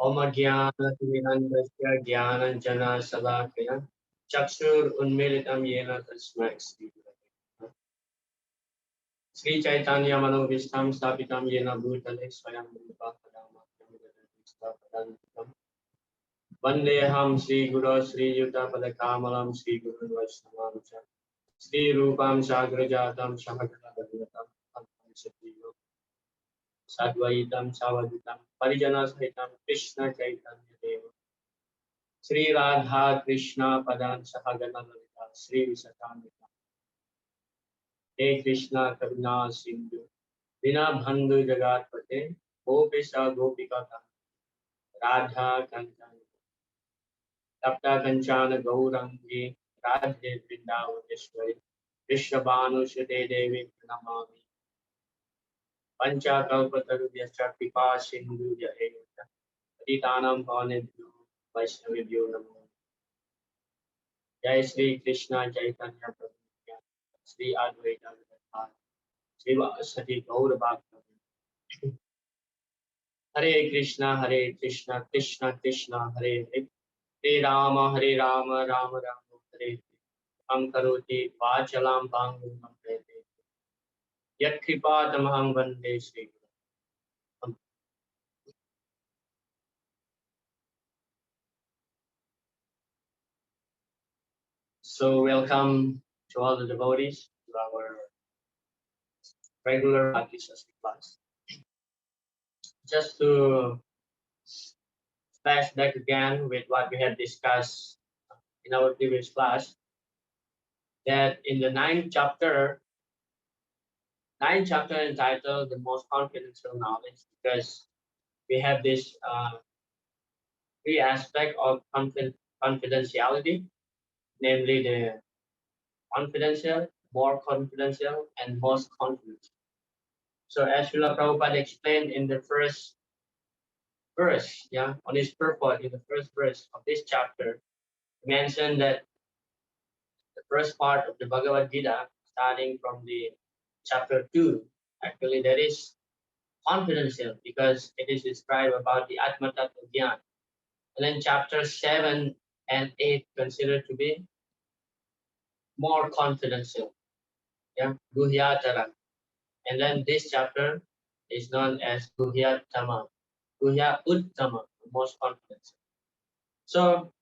Om Jnana Timirandasya Jnananjana Salakaya Chakshur Unmilitam Yena Tasmai Shri Gurave Sri Chaitanya Manovistam Stapitam Yena Bhutale Swayam Rupa Padamakyam Gadadvista Vandeham Sri Guru Sri Yuta Padakamalam Sri Guru Vaishnavamcha Sri Rupam Sagrajatam Sahagana Bhagavatam Antam Satyo Sadvaitam Savaditam Parijana Sahitam Krishna Chaitanya Deva Sri Radha Krishna Padan Sahagana Lalita Sri Visakamita He Krishna Karuna Sindhu Dina Bandhu Jagat Pate Gopisa Gopika Radha Kancana Tapta Kanchana Gaurangi Radhe Vrindavadeshwari Vrishabhanu Shade Devi Pranamami Pancha Kalpatarubhyascha Kripa Sindhu Jayeta Patitanam Pavanebhyo Vaishnavibhyo Namo Jai Sri Krishna Chaitanya Prabhu Nityananda Sri Advaita Gadadhar Srivasati Gaur Bhakta Hare Krishna Krishna Krishna Hare Hare Hare Rama Rama Rama Hare Hare Am Karoti Vachalam Pangum Hare Yat Kripa Tamaham Vande Sri Guru. So welcome to all the devotees to our regular Bhakti Shastri class. Just to flash back again with what we had discussed in our previous class, that in the ninth chapter entitled The Most Confidential Knowledge, because we have this three aspects of confidentiality, namely the confidential, more confidential, and most confidential. So as Srila Prabhupada explained in the first verse, on his purport in the first verse of this chapter, he mentioned that the first part of the Bhagavad Gita, starting from the chapter 2, actually that is confidential because it is described about the Atma Tattva Gyan. And then chapter 7 and 8 considered to be more confidential, Guhyatara. And then this chapter is known as Guhyatama, Guhya Uttama, most confidential. So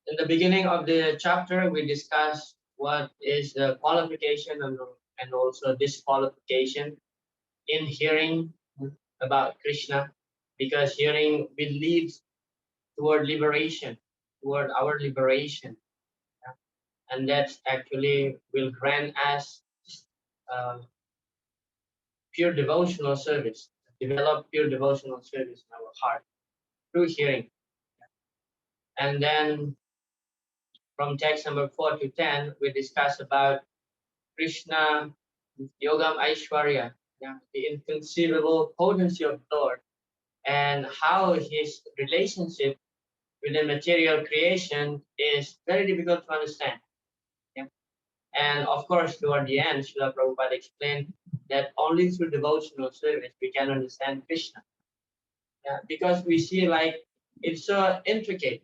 in the beginning of the chapter, we discussed what is the qualification and also disqualification in hearing about Krishna, because hearing will lead toward liberation, toward our liberation. And that actually will grant us pure devotional service, develop pure devotional service in our heart through hearing. And then from text number 4 to 10, we discuss about Krishna, Yogam Aishwarya, the inconceivable potency of Lord, and how his relationship with the material creation is very difficult to understand. And of course, toward the end, Srila Prabhupada explained that only through devotional service we can understand Krishna. Because we see like it's so intricate.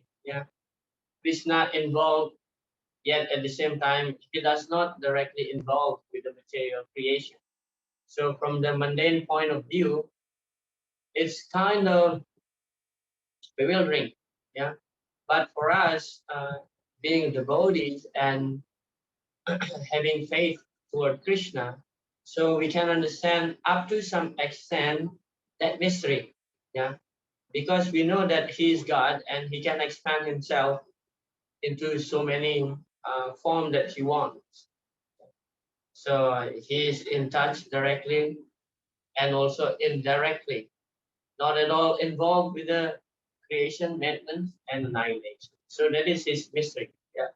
Krishna involved, yet at the same time, he does not directly involve with the material creation. So from the mundane point of view, it's kind of bewildering. But for us, being devotees and having faith toward Krishna, so we can understand up to some extent that mystery. Because we know that he is God and he can expand himself into so many forms that he wants. So he is in touch directly and also indirectly, not at all involved with the creation, maintenance, and annihilation. So that is his mystery,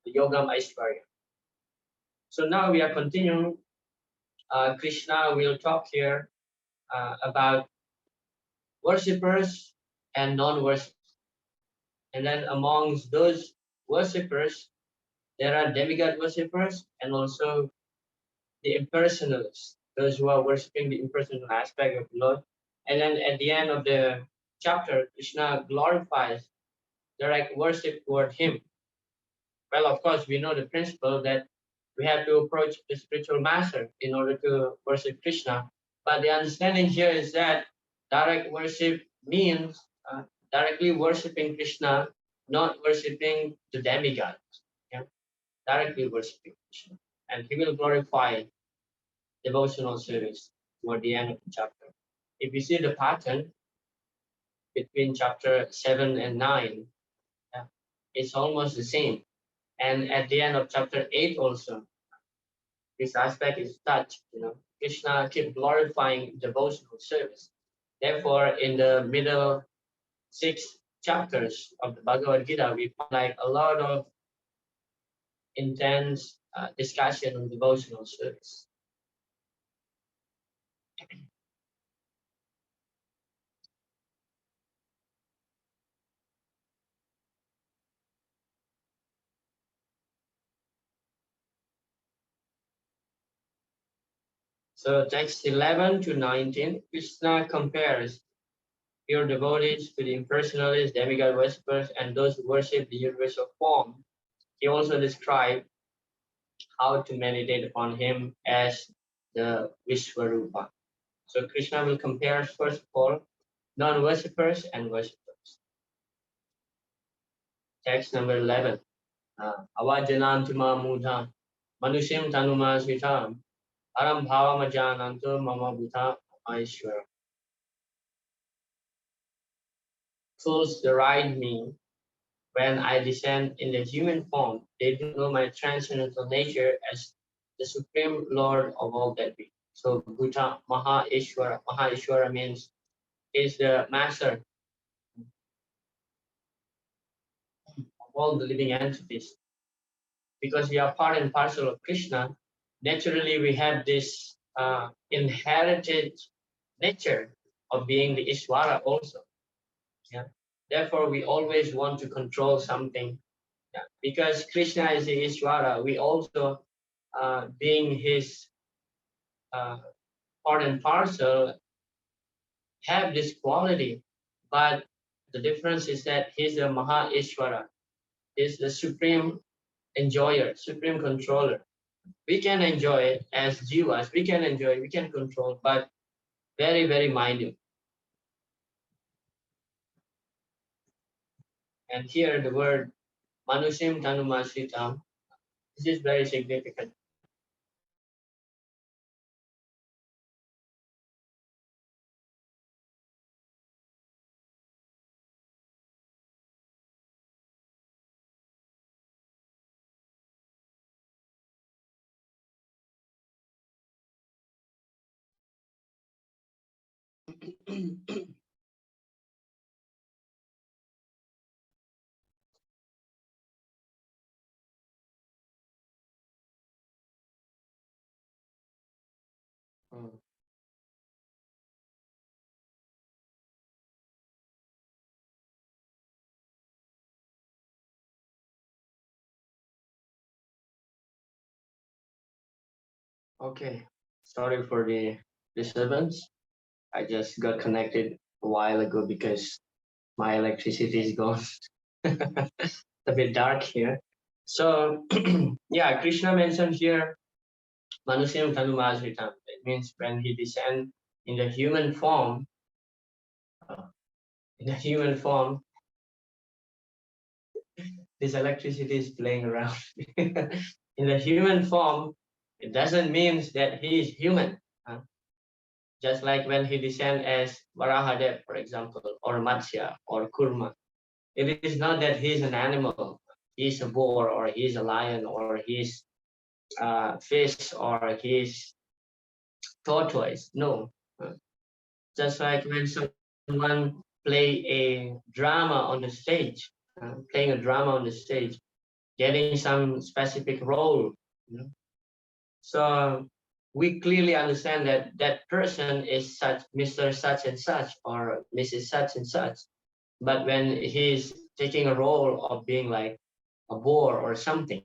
the Yogam Aishwarya. So now we are continuing. Krishna will talk here about worshippers and non-worshippers. And then amongst those worshippers, there are demigod worshippers and also the impersonalists, those who are worshipping the impersonal aspect of the Lord. And then at the end of the chapter, Krishna glorifies direct worship toward him. Well, of course, we know the principle that we have to approach the spiritual master in order to worship Krishna. But the understanding here is that direct worship means directly worshiping Krishna, not worshiping the demigod. Yeah? Directly worshiping Krishna. And he will glorify devotional service toward the end of the chapter. If you see the pattern between chapter 7 and 9, yeah, it's almost the same. And at the end of chapter 8 also, this aspect is touched. Krishna keep glorifying devotional service. Therefore, in the middle 6 chapters of the Bhagavad Gita, we find like a lot of intense discussion on devotional service. So text 11 to 19, Krishna compares pure devotees to the impersonalists, demigod worshippers, and those who worship the universal form. He also described how to meditate upon him as the Vishnurata. So Krishna will compare first of all non-worshippers and worshippers. Text number 11. Avajanantima mudha manushim tanuma svitam aram bhava majananto mama bhuta aishwara. Fools deride me when I descend in the human form. They do know my transcendental nature as the supreme Lord of all that be. So Bhuta Maha Ishwara. Maha Ishwara means is the master of all the living entities. Because we are part and parcel of Krishna, naturally we have this inherited nature of being the Ishwara also. Yeah. Therefore, we always want to control something. Yeah. Because Krishna is the Ishwara, we also, being his part and parcel, have this quality. But the difference is that he's the Maha Ishwara, is the supreme enjoyer, supreme controller. We can enjoy it as jivas, we can enjoy it, we can control, but very, very minute. And here the word manusim tanumasitam, this is very significant. Okay, sorry for the disturbance. I just got connected a while ago because my electricity is gone. It's a bit dark here. So, yeah, Krishna mentioned here, Manusyam Tanumajritam. It means when he descends in the human form, this electricity is playing around. In the human form, it doesn't mean that he is human. Just like when he descends as Varahadev, for example, or Matsya or Kurma. It is not that he is an animal, he is a boar, or he is a lion, or he is fish, or he is tortoise. No. Just like when someone play a drama on the stage, playing a drama on the stage, getting some specific role. So we clearly understand that that person is such Mr. Such and Such or Mrs. Such and Such. But when he's taking a role of being like a boar or something,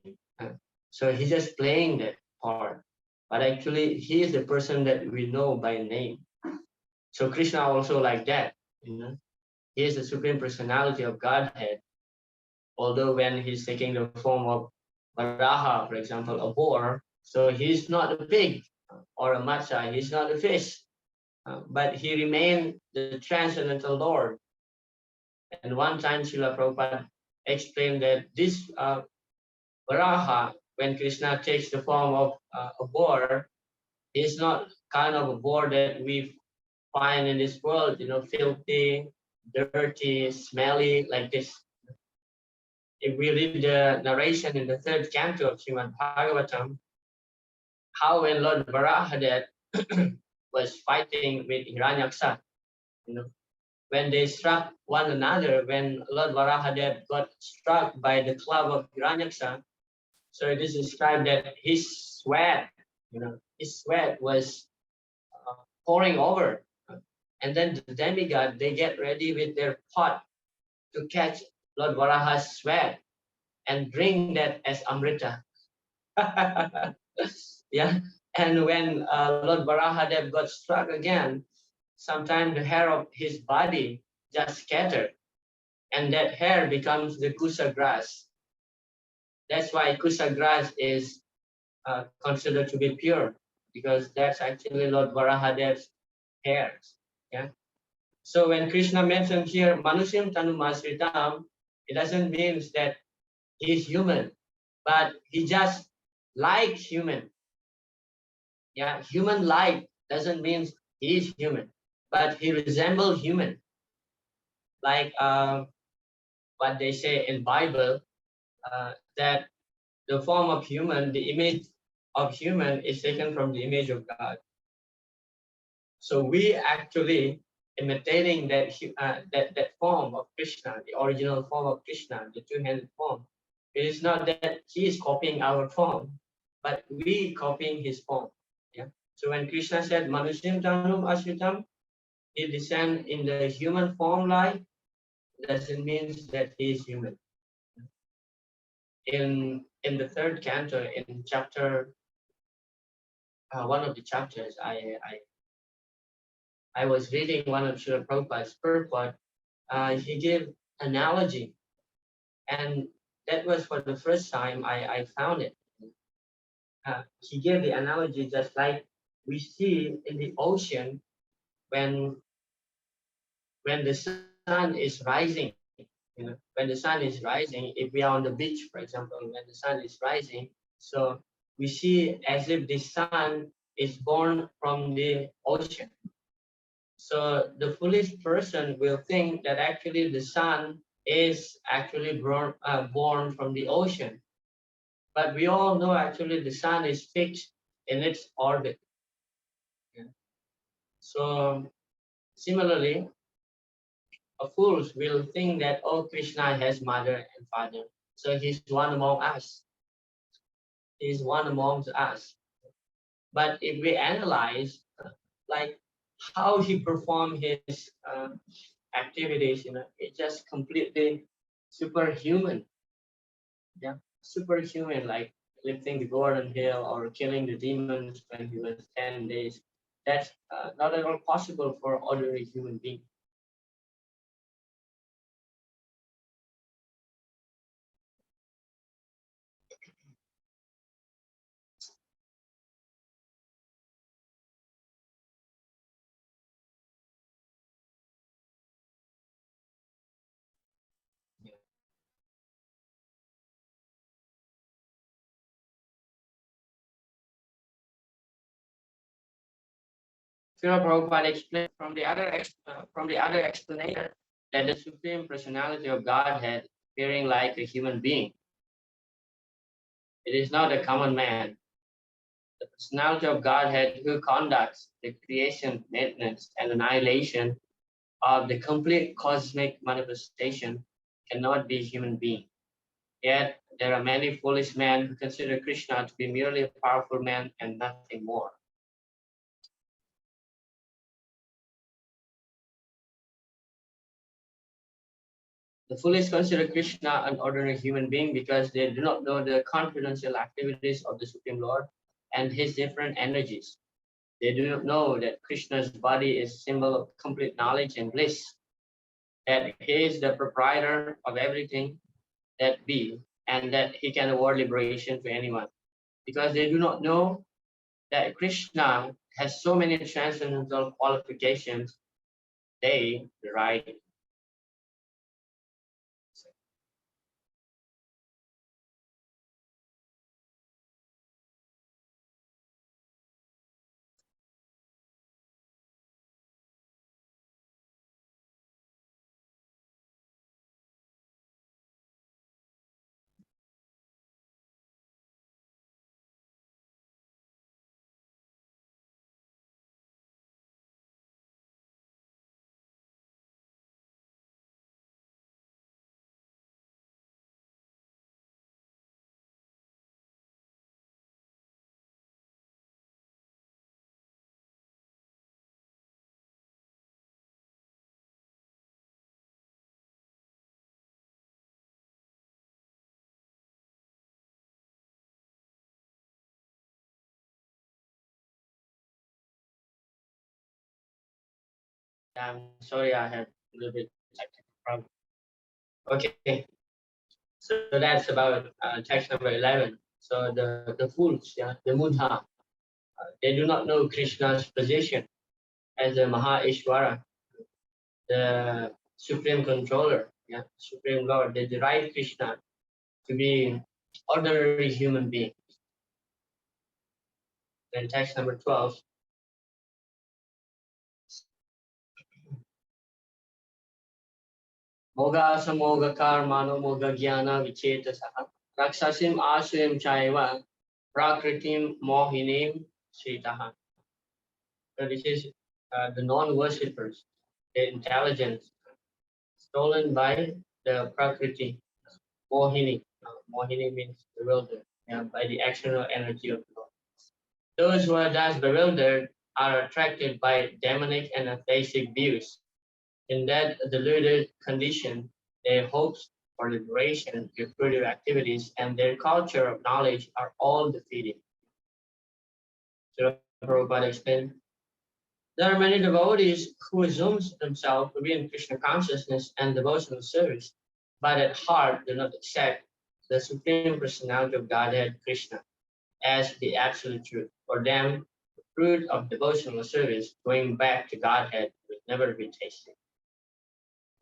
so he's just playing that part. But actually, he is the person that we know by name. So Krishna also like that. he is the Supreme Personality of Godhead. Although when he's taking the form of Varaha, for example, a boar, so he's not a pig or a matcha, he's not a fish, but he remained the transcendental Lord. And one time Srila Prabhupada explained that this Varaha, when Krishna takes the form of a boar, is not kind of a boar that we find in this world, filthy, dirty, smelly, like this. If we read the narration in the third canto of Srimad Bhagavatam, how when Lord Varahadev was fighting with Hiranyaksha, when they struck one another, when Lord Varahadev got struck by the club of Hiranyaksha, so it is described that his sweat was pouring over. And then the demigod, they get ready with their pot to catch Lord Varaha's sweat and drink that as Amrita. Yeah. And when Lord Varahadev got struck again, sometimes the hair of his body just scattered, and that hair becomes the kusa grass. That's why kusa grass is considered to be pure, because that's actually Lord Varahadev's hairs. Yeah. So when Krishna mentioned here Manusim Tanum Asritam, it doesn't mean that he is human, but he just like human. Yeah, human like doesn't mean he is human, but he resembles human. Like what they say in Bible, that the form of human, the image of human is taken from the image of God. So we actually imitating that form of Krishna, the original form of Krishna, the two-handed form. It is not that he is copying our form, but we copying his form. Yeah. So when Krishna said Manusim Tanum Asritam, he descend in the human form like, doesn't mean that he is human. In the third canto, in chapter one of the chapters, I was reading one of Srila Prabhupada's purport. He gave analogy, and that was for the first time I found it. He gave the analogy just like we see in the ocean when the sun is rising. When the sun is rising, if we are on the beach, for example, when the sun is rising, so we see as if the sun is born from the ocean. So the foolish person will think that actually the sun is actually born from the ocean. But we all know actually the sun is fixed in its orbit. Yeah. So similarly, a fool will think that, oh, Krishna has mother and father, so he's one among us. He's one amongst us. But if we analyze, like how he performed his activities, it's just completely superhuman. Yeah, superhuman, like lifting the Gordon Hill or killing the demons when he was 10 days. That's not at all possible for ordinary human being. Srila Prabhupada explained from the other explanation that the Supreme Personality of Godhead appearing like a human being. It is not a common man. The personality of Godhead who conducts the creation, maintenance, and annihilation of the complete cosmic manifestation cannot be a human being. Yet there are many foolish men who consider Krishna to be merely a powerful man and nothing more. The foolish consider Krishna an ordinary human being because they do not know the confidential activities of the Supreme Lord and his different energies. They do not know that Krishna's body is a symbol of complete knowledge and bliss. that he is the proprietor of everything that be, and that he can award liberation to anyone. Because they do not know that Krishna has so many transcendental qualifications, they deride. I'm sorry, I had a little bit technical problem. Okay, so that's about text number 11. So the fools, yeah, the Mudha, they do not know Krishna's position as the Maha Ishvara, the supreme controller, yeah, supreme lord. They deride Krishna to be ordinary human being. Then text number 12. Moga samoga karmano moga jnana vichetasaha raksasim asuyam chaiva prakritim mohinim sitaha. So this is the non-worshippers, the intelligence stolen by the prakriti, mohini. Mohini means bewildered, yeah, by the external energy of the Lord. Those who are thus bewildered are attracted by demonic and atheistic views. In that deluded condition, their hopes for liberation, their creative activities, and their culture of knowledge are all defeated. So Prabhupada explained, there are many devotees who assume themselves to be in Krishna consciousness and devotional service, but at heart do not accept the Supreme Personality of Godhead, Krishna, as the absolute truth. For them, the fruit of devotional service, going back to Godhead, will never be tasted.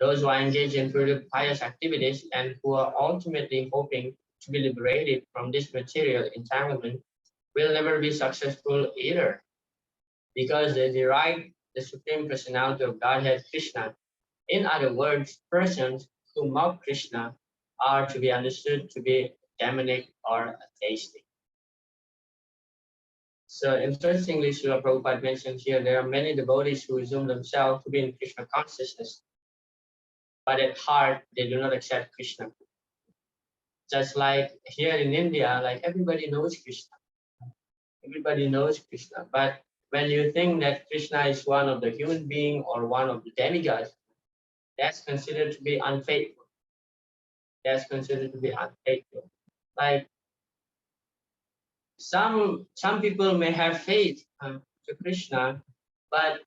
Those who are engaged in fruitive pious activities and who are ultimately hoping to be liberated from this material entanglement will never be successful either, because they deride the Supreme Personality of Godhead Krishna. In other words, persons who mock Krishna are to be understood to be demonic or atheistic. So interestingly, Srila Prabhupada mentions here there are many devotees who assume themselves to be in Krishna consciousness, but at heart they do not accept Krishna. Just like here in India, like everybody knows Krishna. Everybody knows Krishna. But when you think that Krishna is one of the human being or one of the demigods, that's considered to be unfaithful. That's considered to be unfaithful. Like some people may have faith to Krishna, but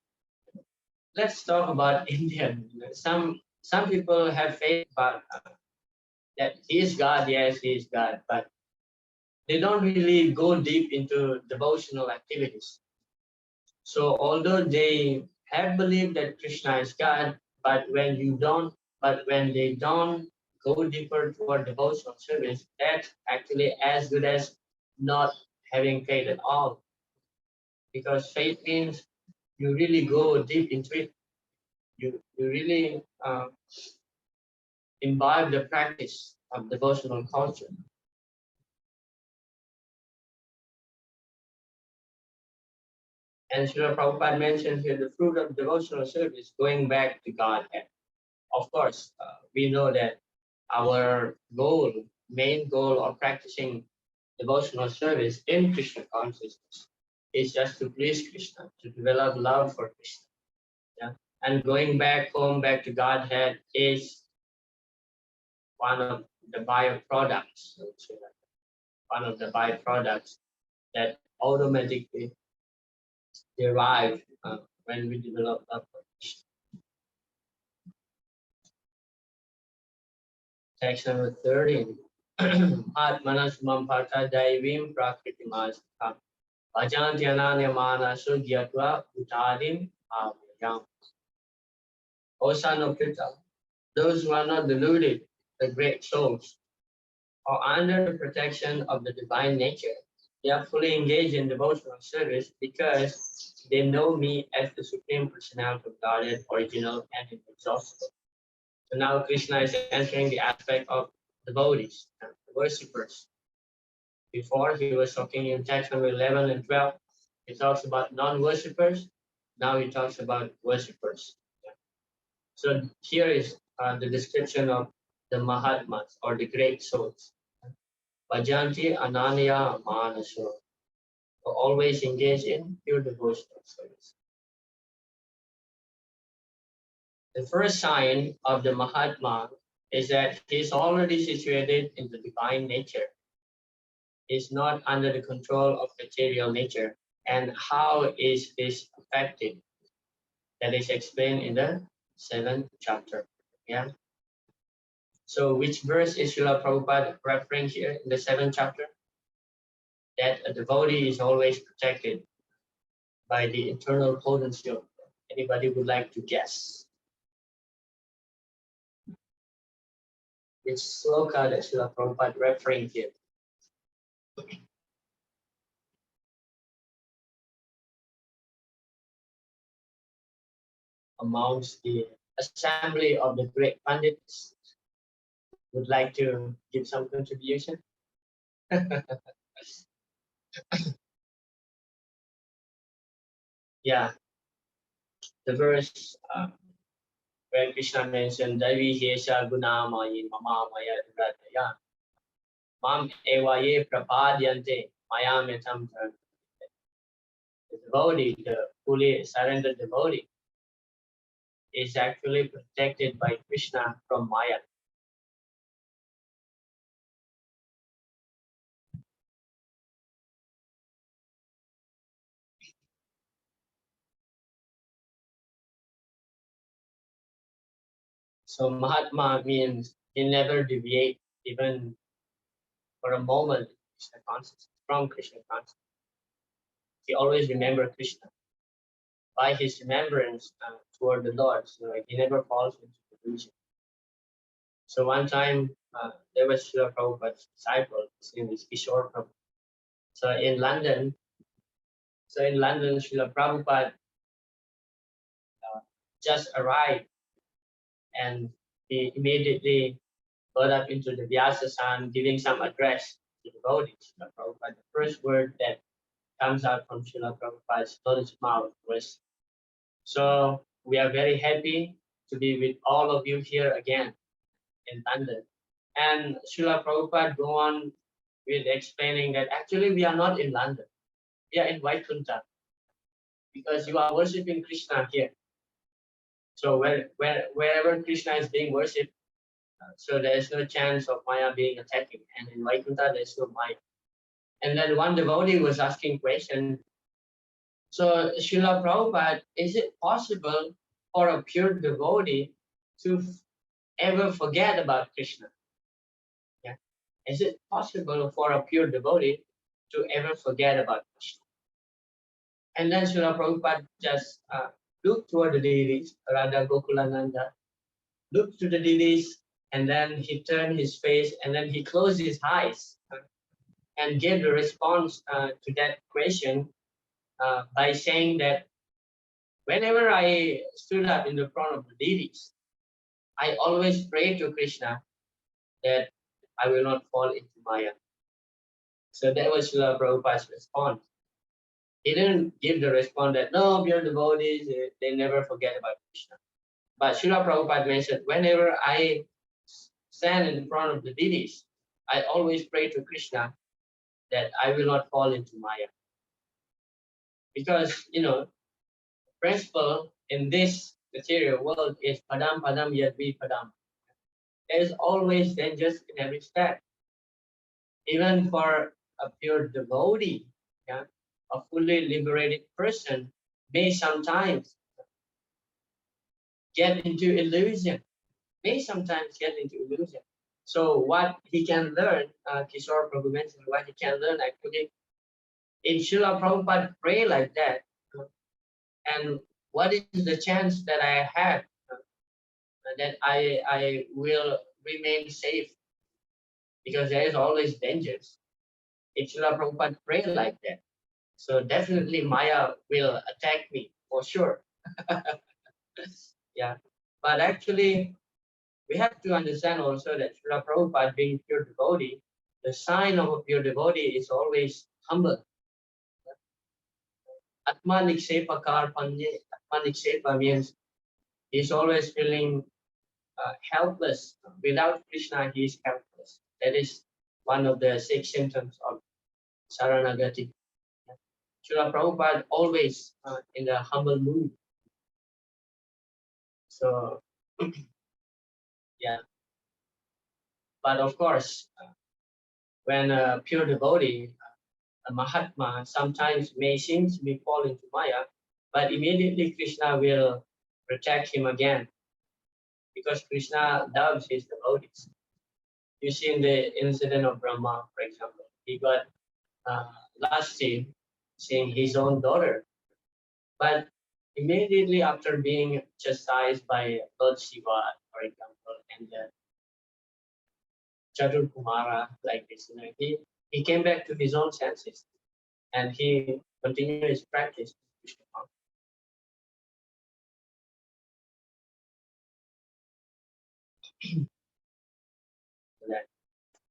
let's talk about India. Some people have faith about that he is God. Yes, he is God, but they don't really go deep into devotional activities. So although they have believed that Krishna is God, but when they don't go deeper toward devotional service, that's actually as good as not having faith at all. Because faith means you really go deep into it. You really imbibe the practice of devotional culture. And Srila Prabhupada mentioned here the fruit of devotional service going back to Godhead. Of course, we know that our main goal of practicing devotional service in Krishna consciousness is just to please Krishna, to develop love for Krishna. Yeah? And going back home, back to Godhead is one of the byproducts, one of the byproducts that automatically derive when we develop love for Krishna. Text number 13. Atmanas mampata daivim prakritimas Ajantyana sugyatva utadim avyam. O son of Pita, those who are not deluded, the great souls, are under the protection of the divine nature. They are fully engaged in devotional service because they know me as the Supreme Personality of Godhead, original and inexhaustible. So now Krishna is entering the aspect of devotees, the worshippers. Before he was talking in text number 11 and 12, he talks about non-worshippers. Now he talks about worshippers. So here is the description of the Mahatmas or the great souls. Bhajanti Ananya Manaso, always engage in pure devotional service. The first sign of the Mahatma is that he is already situated in the divine nature. He is not under the control of material nature. And how is this affected? That is explained in the 7th chapter. Yeah. So which verse is Srila Prabhupada referring here in the 7th chapter? That a devotee is always protected by the eternal potency of God. Anybody would like to guess? Which sloka that Srila Prabhupada referring here? Amongst the assembly of the great Pandits would like to give some contribution? Yeah, the verse where Krishna mentioned Davi Hesha Guna Mayi Mama Maya Drataya Mam Evaye Prapadyante Maya Metam. The devotee, the fully surrendered devotee, is actually protected by Krishna from Maya. So Mahatma means he never deviate even for a moment Krishna consciousness, from Krishna consciousness. He always remember Krishna. By his remembrance toward the Lord, so he never falls into delusion. So one time there was Srila Prabhupada's disciple, his name is Kishore Prabhupada. So in London, Srila Prabhupada just arrived and he immediately got up into the Vyasa-san giving some address to the devotees. Srila Prabhupada. The first word that comes out from Srila Prabhupada's lotus mouth was, so we are very happy to be with all of you here again in London. And Srila Prabhupada go on with explaining that actually we are not in London, we are in Vaikuntha, because you are worshipping Krishna here. So wherever Krishna is being worshipped, so there is no chance of Maya being attacking. And in Vaikuntha, there is no Maya. And then one devotee was asking question. So Srila Prabhupada, is it possible for a pure devotee to ever forget about Krishna? Yeah. Is it possible for a pure devotee to ever forget about Krishna? And then Srila Prabhupada just looked toward the deities, Radha Gokulananda, looked to the deities, and then he turned his face, and then he closed his eyes and gave the response to that question by saying that whenever I stood up in the front of the deities, I always pray to Krishna that I will not fall into Maya. So that was Srila Prabhupada's response. He didn't give the response that, no, pure devotees, they never forget about Krishna. But Srila Prabhupada mentioned, whenever I stand in front of the deities, I always pray to Krishna that I will not fall into Maya. Because, principle in this material world is padam padam yadvi padam. There is always dangers in every step. Even for a pure devotee, yeah, a fully liberated person may sometimes get into illusion. So what he can learn, Kishore Prabhu mentioned, what he can learn actually, in Srila Prabhupada pray like that, and what is the chance that I have that I will remain safe, because there is always dangers. If Srila Prabhupada pray like that, so definitely Maya will attack me for sure. Yeah, but actually we have to understand also that Srila Prabhupada being pure devotee, the sign of a pure devotee is always humble. Atma Niksepa Karpanye, Atma Niksepa means he's always feeling helpless. Without Krishna, he is helpless. That is one of the 6 symptoms of Saranagati. Srila Prabhupada always in the humble mood. So, yeah. But of course, when a pure devotee, a Mahatma, sometimes may seem to be falling to Maya, but immediately Krishna will protect him again, because Krishna loves his devotees. You see in the incident of Brahma, for example, he got lusty seeing his own daughter, but immediately after being chastised by Lord Shiva, for example, and Chatur Kumara, like this, he came back to his own senses and he continued his practice. That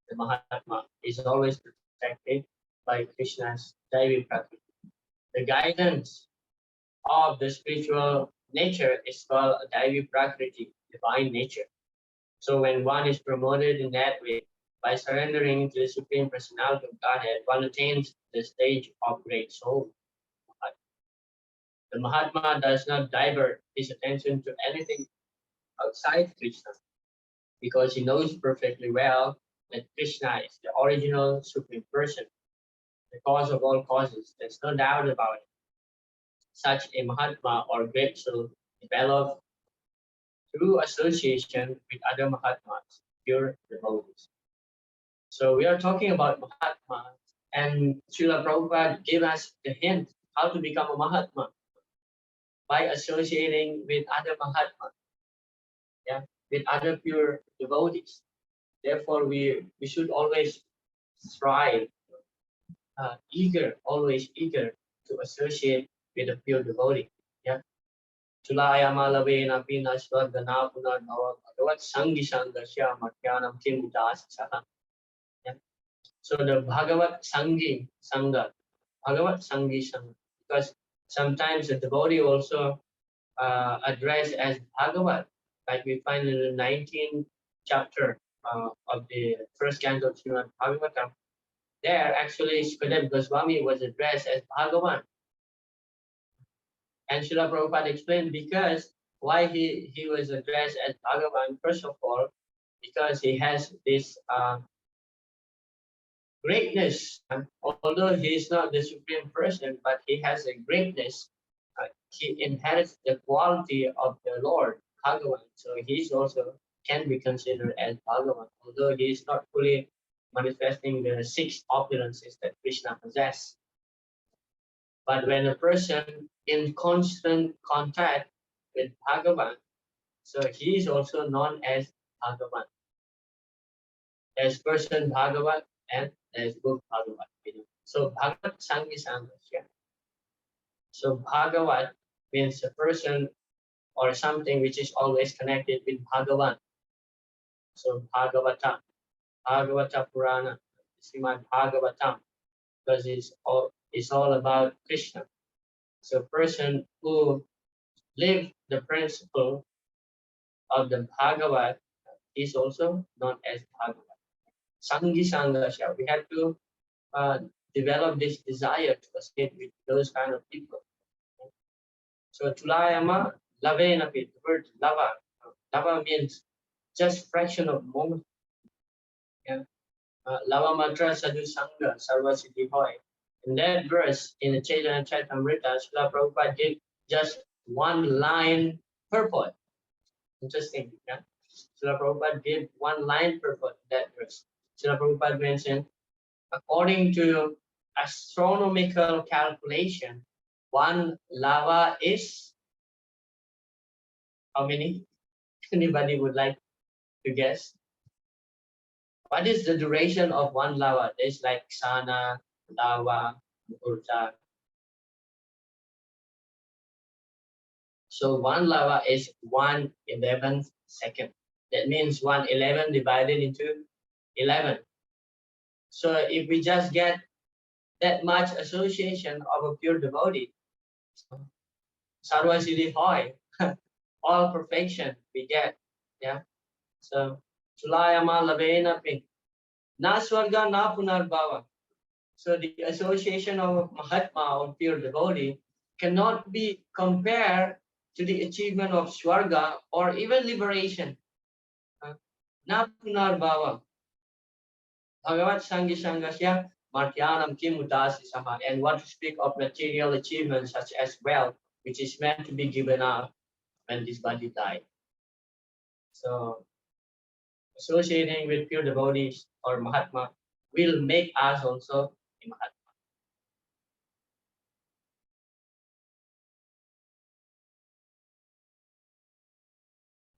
the Mahatma is always protected by Krishna's Daivi Prakriti. The guidance of the spiritual nature is called Daivi Prakriti, divine nature. So when one is promoted in that way, by surrendering to the Supreme Personality of Godhead, one attains the stage of great soul. The Mahatma does not divert his attention to anything outside Krishna, because he knows perfectly well that Krishna is the original Supreme Person, the cause of all causes. There's no doubt about it. Such a Mahatma or great soul develops through association with other Mahatmas, pure devotees. So we are talking about Mahatma, and Srila Prabhupada gave us the hint how to become a Mahatma by associating with other Mahatmas, yeah, with other pure devotees. Therefore, we should always strive, always eager to associate with a pure devotee. Yeah. Chulaya malavena pina swadana punarnava bhagavat sangi sangasya matyanam kinvidasaha. Yeah. So the Bhagavat Sangi Sangha, Bhagavat Sangi Sangha, because sometimes the devotee also addressed as Bhagavat, like we find in the 19th chapter of the first canto of Srimad Bhagavatam. There, actually, Sukadeva Goswami was addressed as Bhagavan. And Srila Prabhupada explained because why he was addressed as Bhagavan, first of all, because he has this greatness. Although he is not the Supreme Person, but he has a greatness. He inherits the quality of the Lord, Bhagavan. So he also can be considered as Bhagavan, although he is not fully manifesting the 6 opulences that Krishna possesses. But when a person in constant contact with Bhagavan, so he is also known as Bhagavan. There's person Bhagavat and there's book Bhagavat. So Bhagavat Sangi Sangasya. So Bhagavat means a person or something which is always connected with Bhagavan. So Bhagavata, Bhagavata Purana, Srimad Bhagavatam, because it's all about Krishna. So person who live the principle of the Bhagavat is also known as Bhagavat. Sangi Sangasya. We have to develop this desire to associate with those kind of people. So Tulayama Lavenapi, the word lava. Lava means just fraction of moment. Yeah. Lava Matra Sadhu Sangha Sarva Siddhi Hoy. In that verse in the Chaitanya Charitamrita, Srila Prabhupada gave just one line purport. Interesting. Yeah? Srila Prabhupada gave one line purport that verse. Srila Prabhupada mentioned, according to astronomical calculation, one lava is how many? Anybody would like to guess? What is the duration of one lava? There's like Sana, lava, Urta. So one lava is 1/11 second. That means 1/11 divided into 11. So if we just get that much association of a pure devotee, Sarva Siddhi Hoy, all perfection we get. Yeah. So Sulayama Lavena Pin. Na Swarga na Punarbhava. So the association of Mahatma or pure devotee cannot be compared to the achievement of Swarga or even liberation. Na Punarbhava. Bhagavat Sangi Sangasya Martyanam Kim Udasi Sama. And what to speak of material achievements such as wealth, which is meant to be given up when this body died. So associating with pure devotees or Mahatma will make us also a Mahatma.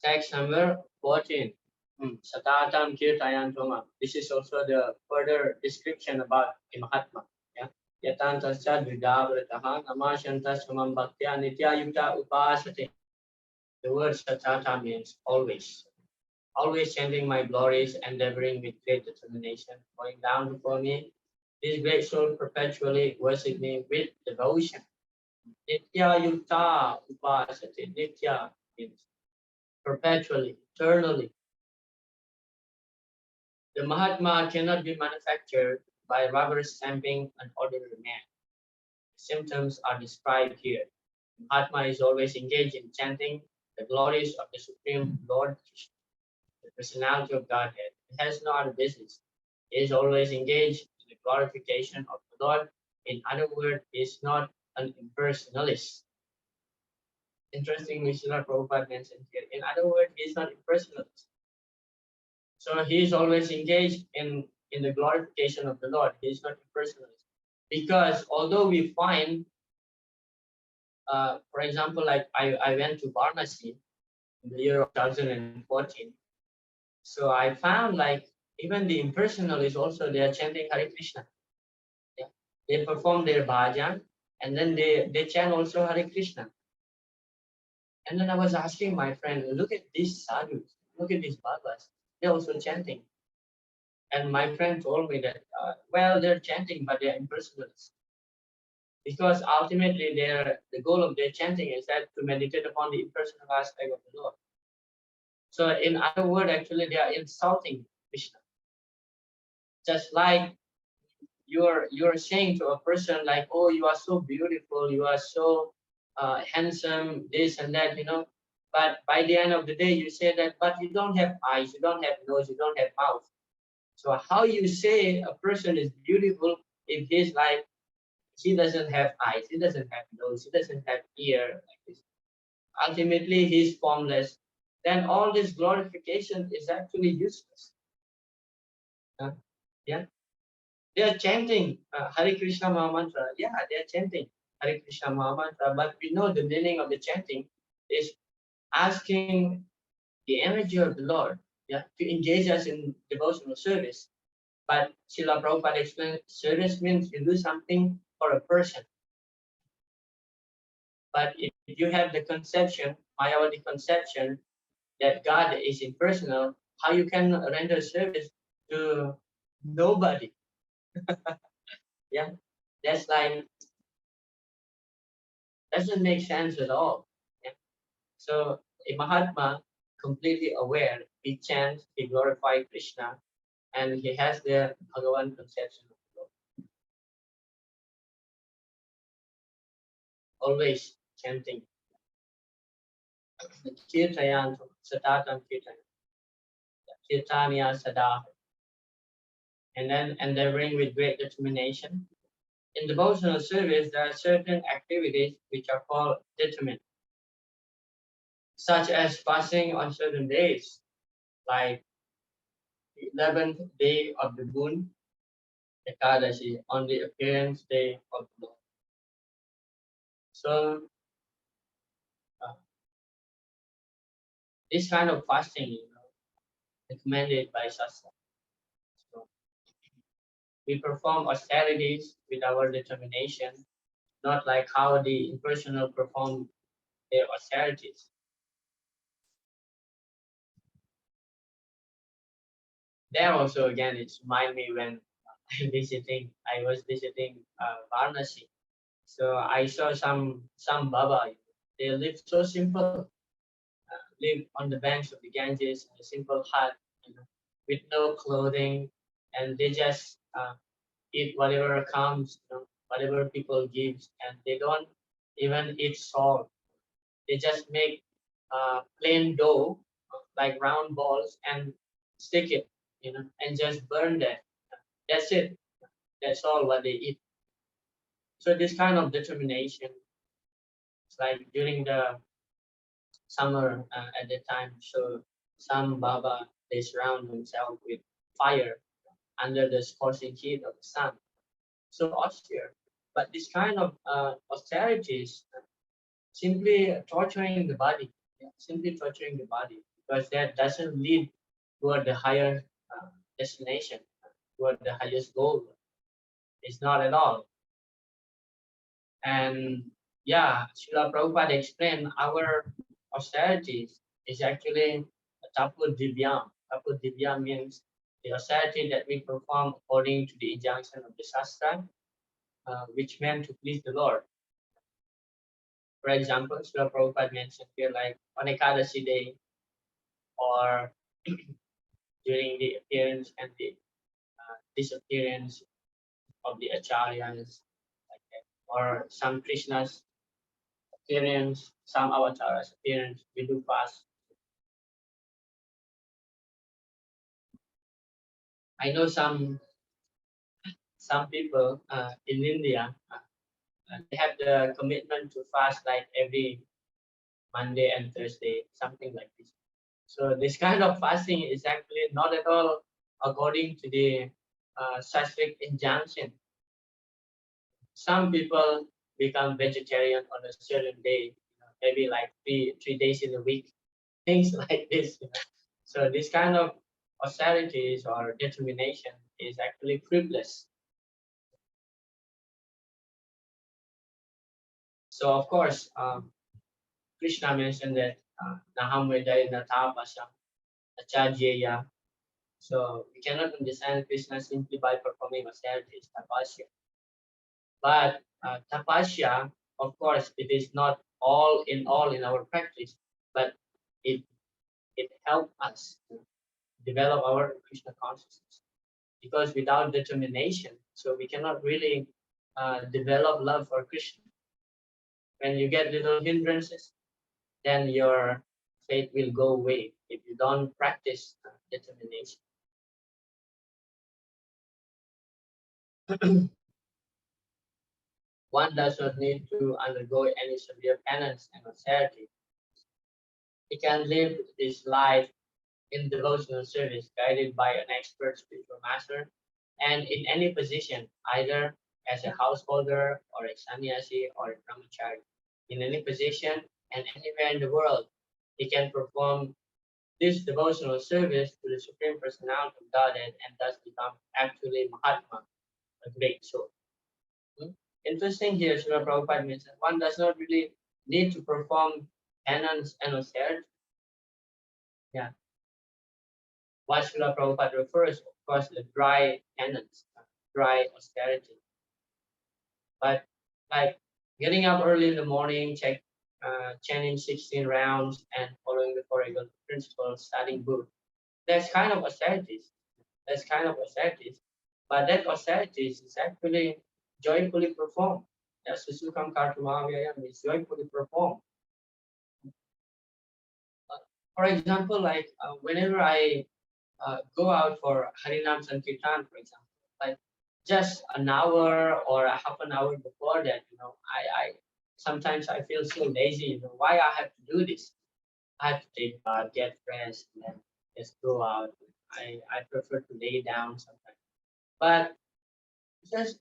Text number 14. Satatam Kirtayantoma. This is also the further description about a Mahatma. Yeah. Yatantasya Dvidavrataha Namashantas Samam Bhaktya Nitya Yukta Upasate. The word Satata means always. Always chanting my glories, endeavoring with great determination, going down before me. This great soul perpetually worship me with devotion. Nitya Yukta Upasate. Nitya means perpetually, eternally. The Mahatma cannot be manufactured by rubber stamping an ordinary man. The symptoms are described here. Mahatma is always engaged in chanting the glories of the Supreme Lord Krishna, the personality of Godhead. It has no other business. He is always engaged in the glorification of the Lord. In other words, he is not an impersonalist. Interestingly, Srila Prabhupada mentioned here. In other words, he is not impersonalist. So he is always engaged in the glorification of the Lord. He is not impersonalist. Because although we find, for example, like I went to Varanasi in the year of 2014. So I found like even the impersonalists also, they are chanting Hare Krishna. Yeah. They perform their bhajan and then they chant also Hare Krishna. And then I was asking my friend, look at these sadhus, look at these babas, they're also chanting. And my friend told me that, well, they're chanting, but they're impersonalists. Because ultimately, the goal of their chanting is that to meditate upon the impersonal aspect of the Lord. So, in other words, actually, they are insulting Krishna. Just like you're saying to a person like, "Oh, you are so beautiful, you are so handsome, this and that," you know. But by the end of the day, you say that, but you don't have eyes, you don't have nose, you don't have mouth. So how you say a person is beautiful if he's like, he doesn't have eyes, he doesn't have nose, he doesn't have ear, like this. Ultimately, he's formless. Then all this glorification is actually useless. Yeah, they are chanting Hare Krishna Mahamantra. Yeah, they are chanting Hare Krishna Mahamantra, but we know the meaning of the chanting is asking the energy of the Lord, yeah, to engage us in devotional service. But Srila Prabhupada explained, service means you do something for a person. But if you have the conception, Mayavadi conception, that God is impersonal, how you can render service to nobody? Yeah, that's like, doesn't make sense at all. Yeah? So a Mahatma, completely aware, he chants, he glorifies Krishna, and he has the Bhagavan conception of the Lord. Always chanting. Kirtayantam, Satatam Kirtayantam, Kirtanya Sada, and then endeavoring with great determination. In devotional service, there are certain activities which are called determined, such as fasting on certain days, like the 11th day of the moon, Ekadashi, on the appearance day of the Lord. So uh, this kind of fasting, recommended by Shastra. So we perform austerities with our determination, not like how the impersonal perform their austerities. There also again, it's remind me when I was visiting Varanasi. So I saw some Baba. They live so simple, live on the banks of the Ganges in a simple hut, with no clothing, and they just eat whatever comes, whatever people gives, and they don't even eat salt. They just make plain dough, like round balls, and stick it, and just burn that. That's it. That's all what they eat. So this kind of determination, it's like during the summer at that time. So some Baba, they surround themselves with fire under the scorching heat of the sun. So austere. But this kind of austerities simply torturing the body, simply torturing the body, because that doesn't lead toward the higher destination, toward the highest goal. It's not at all. And yeah, Srila Prabhupada explained our austerities is actually a tapu divyam. Tapu divyam means the austerity that we perform according to the injunction of the Shastra, which meant to please the Lord. For example, Srila Prabhupada mentioned here, like on Ekadashi day, or during the appearance and the disappearance of the acharyas, like that, or some Krishna's appearance, some avatars appearance, we do fast. I know some people in India, they have the commitment to fast like every Monday and Thursday, something like this. So this kind of fasting is actually not at all according to the Shastric injunction. Some people become vegetarian on a certain day, maybe like three days in a week, things like this. So this kind of austerities or determination is actually fruitless. So of course, Krishna mentioned that Naham Vedai Natapasam Achajyeya. So we cannot understand Krishna simply by performing austerities, tapasya. But tapasya, of course, it is not all in our practice, but it it helps us to develop our Krishna consciousness. Because without determination, so we cannot really develop love for Krishna. When you get little hindrances, then your faith will go away if you don't practice determination. One does not need to undergo any severe penance and austerity. He can live his life in devotional service, guided by an expert spiritual master, and in any position, either as a householder or a sannyasi or a brahmachari. In any position and anywhere in the world, he can perform this devotional service to the Supreme Personality of Godhead and thus become actually Mahatma, a great soul. Interesting here, Srila Prabhupada mentioned one does not really need to perform penance and austerity. Yeah. What Srila Prabhupada refers, of course, the dry penance, dry austerity. But like getting up early in the morning, chanting 16 rounds and following the four eagle principles, studying book, that's kind of austerities. That's kind of austerities. But that austerities is actually joyfully performed. That's the Sukham Kartamavayam is joyfully performed. For example, like whenever I go out for Harinam Sankirtan, for example, like just an hour or a half an hour before that, I sometimes I feel so lazy, why I have to do this? I have to take bath, get dressed, and then just go out. I prefer to lay down sometimes. But just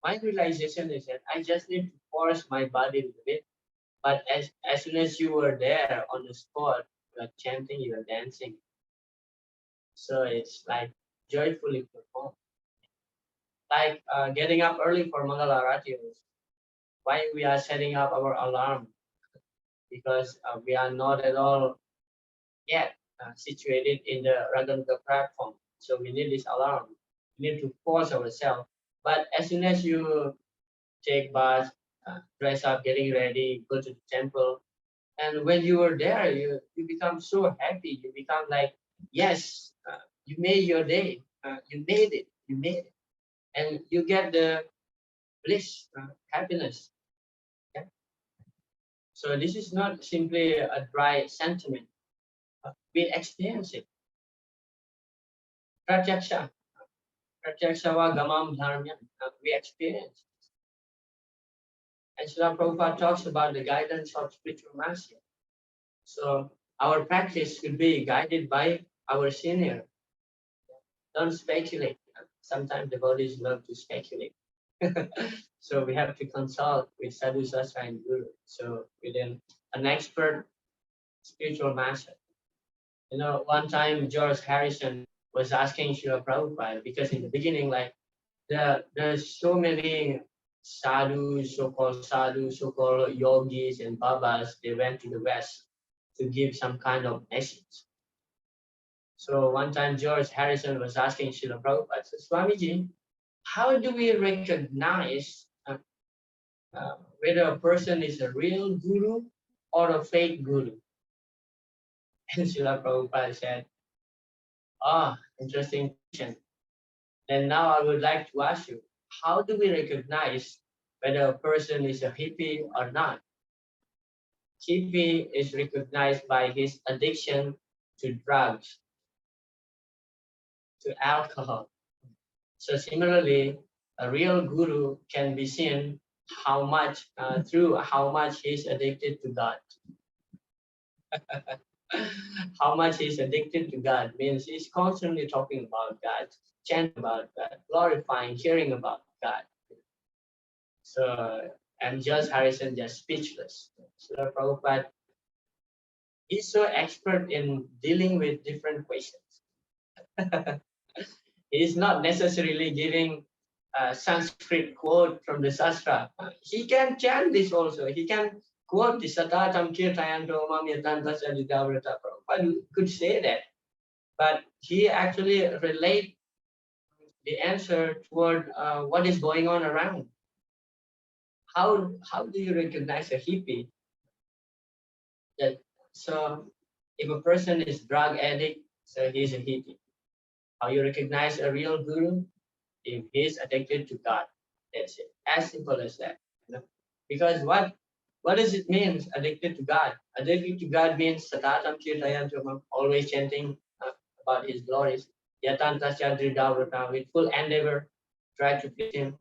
my realization is that I just need to force my body a little bit. But as soon as you were there on the spot, you are chanting, you are dancing. So it's like joyfully performed. Like getting up early for Mangala Arati. Why we are setting up our alarm? Because we are not at all yet situated in the Raganuga platform. So we need this alarm. We need to force ourselves. But as soon as you take bath, dress up, getting ready, go to the temple, and when you are there, you become so happy. You become like, yes, you made your day. You made it. You made it, and you get the bliss, happiness. Yeah? So this is not simply a dry sentiment. We experience it. Pratyaksha, Pratyakshava Gamam Dharmyam. We experience. And Srila Prabhupada talks about the guidance of spiritual master. So our practice should be guided by our senior. Don't speculate. Sometimes devotees love to speculate. So we have to consult with Sadhu Sastra and Guru. So within an expert spiritual master. You know, one time George Harrison was asking Srila Prabhupada, because in the beginning, like there's so many sadhus, so-called yogis and babas, they went to the West to give some kind of message. So one time George Harrison was asking Srila Prabhupada, so, Swamiji, how do we recognize whether a person is a real guru or a fake guru? And Srila Prabhupada said, interesting question. Then now I would like to ask you, how do we recognize whether a person is a hippie or not? Hippie is recognized by his addiction to drugs, to alcohol. So similarly, a real guru can be seen through how much he's addicted to God. How much he's addicted to God means he's constantly talking about God, chanting about God, glorifying, hearing about God. So, and George Harrison just speechless. So Prabhupada, he's so expert in dealing with different questions. He's not necessarily giving a Sanskrit quote from the Shastra. He can chant this also. He can quote the Satatam Kirtayanto Mam Yatantasya Didavrata. Prabhupada could say that. But he actually relate the answer toward what is going on around. How do you recognize a hippie? So if a person is drug addict, so he's a hippie. How you recognize a real guru? If he's addicted to God. That's it. As simple as that. You know? Because what does it mean, addicted to God? Addicted to God means Satatam Kirtayantamam, always chanting about his glories. Yatantasya Dridavrata, with full endeavor, try to please him.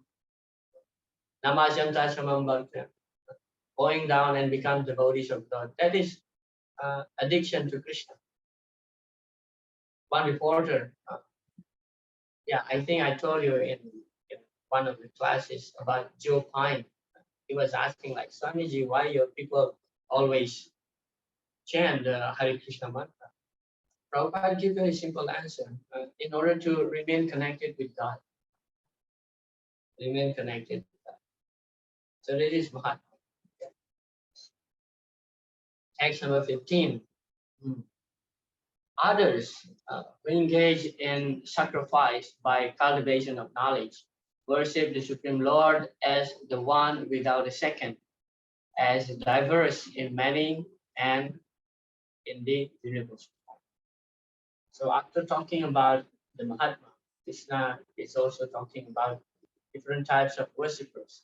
Namajanta Samam Bhakta, going down and become devotees of God. That is addiction to Krishna. One reporter, I think I told you in one of the classes about Joe Pine. He was asking like, Swamiji, why your people always chant Hare Krishna mantra? Prabhupada gave a very simple answer. In order to remain connected with God. Remain connected with God. So this is Mahatma. Text number 15. Others who engage in sacrifice by cultivation of knowledge worship the Supreme Lord as the one without a second, as diverse in many and in the universe. So after talking about the Mahatma, Krishna is also talking about different types of worshippers.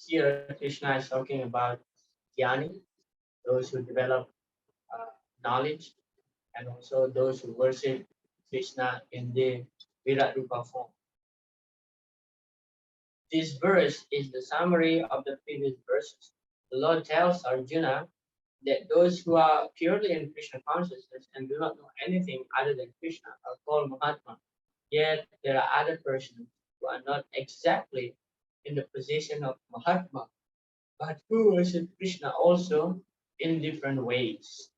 Here, Krishna is talking about Jnani, those who develop knowledge, and also those who worship Krishna in the Virat Rupa form. This verse is the summary of the previous verses. The Lord tells Arjuna that those who are purely in Krishna consciousness and do not know anything other than Krishna are called Mahatma. Yet there are other persons who are not exactly in the position of Mahatma, but who worship Krishna also in different ways.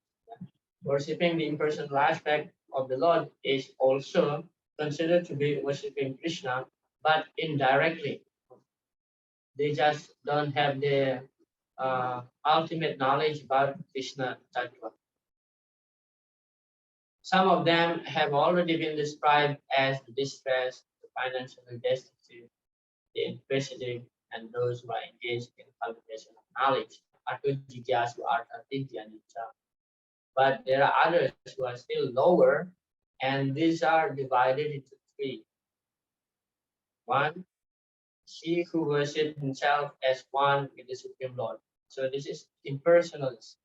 Worshipping the impersonal aspect of the Lord is also considered to be worshipping Krishna, but indirectly. They just don't have the ultimate knowledge about Krishna Tattva. Some of them have already been described as the distressed, the financially destitute, the inquisitive, and those who are engaged in cultivation of knowledge. Atu jigyasu artha tidyanita. But there are others who are still lower, and these are divided into three. One, he who worships himself as one with the Supreme Lord. So this is impersonalist.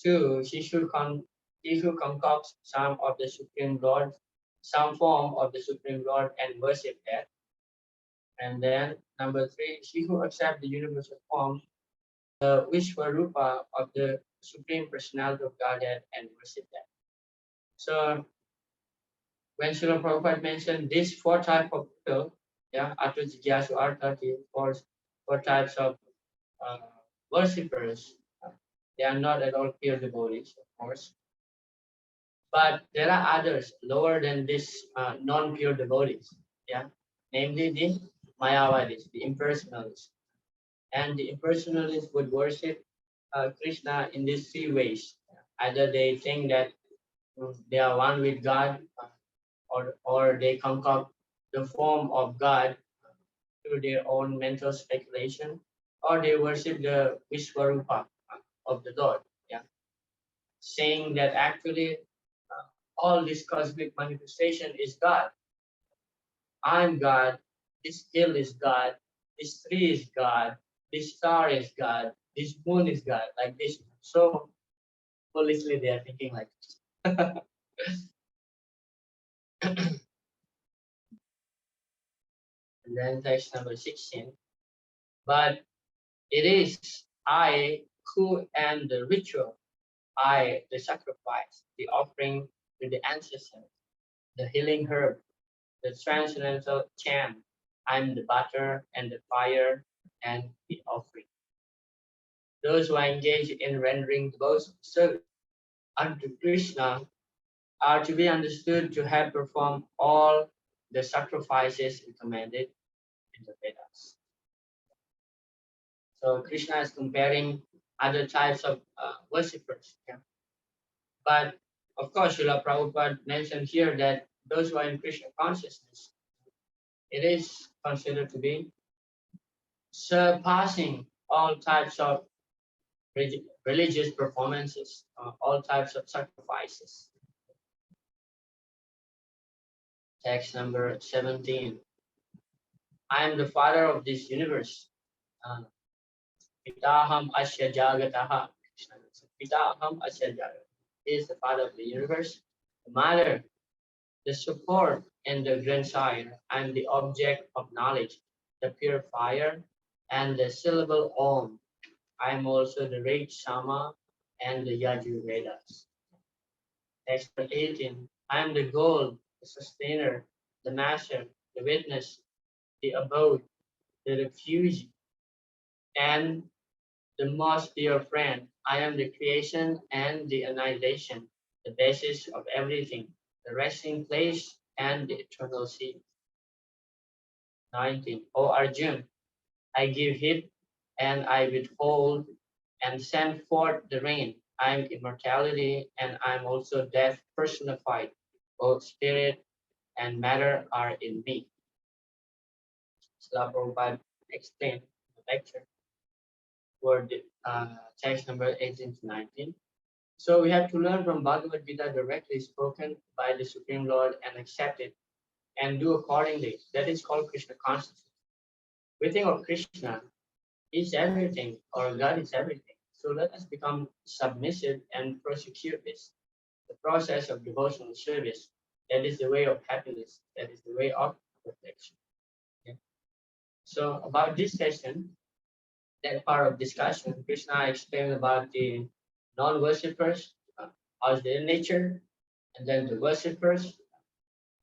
Two, he who concocts some of the Supreme Lord, some form of the Supreme Lord and worship that. And then number three, he who accepts the universal form, the Vishwarupa of the Supreme Personality of Godhead and worship that. So when Srila Prabhupada mentioned these four types of people, yeah, Atu Jigyasu Arthati, four types of uh, worshippers, they are not at all pure devotees, of course. But there are others lower than these non-pure devotees, yeah, namely the Mayavadis, the impersonalists. And the impersonalists would worship Krishna in these three ways. Either they think that they are one with God, or they concoct the form of God through their own mental speculation, or they worship the Vishwarupa of the Lord, yeah, saying that actually all this cosmic manifestation is God. I'm God, this hill is God, this tree is God, this star is God, this moon is God, like this. So foolishly they are thinking like this. And then text number 16. But it is I who am the ritual, I the sacrifice, the offering to the ancestors, the healing herb, the transcendental chant. I'm the butter and the fire and the offering. Those who are engaged in rendering devotional service unto Krishna are to be understood to have performed all the sacrifices recommended in the Vedas. So Krishna is comparing other types of worshippers. Yeah? But of course, Srila Prabhupada mentioned here that those who are in Krishna consciousness, it is considered to be surpassing all types of religious performances, all types of sacrifices. Text number 17. I am the father of this universe. Pitaham asya jagataha. Pitaham asya jagataha. He is the father of the universe. The mother, the support, and the grandsire. I am the object of knowledge, the purifier, and the syllable Om. I am also the Rig Sama and the Yajur Vedas. Text 18. I am the goal, the sustainer, the master, the witness, the abode, the refuge, and the most dear friend. I am the creation and the annihilation, the basis of everything, the resting place and the eternal seat. 19. O Arjun, I give heat and I withhold and send forth the rain. I am immortality and I am also death personified. Both spirit and matter are in me. Srila Prabhupada explained in the lecture for the text number 18 to 19. So we have to learn from Bhagavad Gita directly spoken by the Supreme Lord and accept it and do accordingly. That is called Krishna consciousness. We think of Krishna is everything or God is everything. So let us become submissive and prosecute this. The process of devotional service, that is the way of happiness, that is the way of perfection. Okay. So about this session, that part of discussion, Krishna explained about the non-worshippers, how's their nature, and then the worshippers,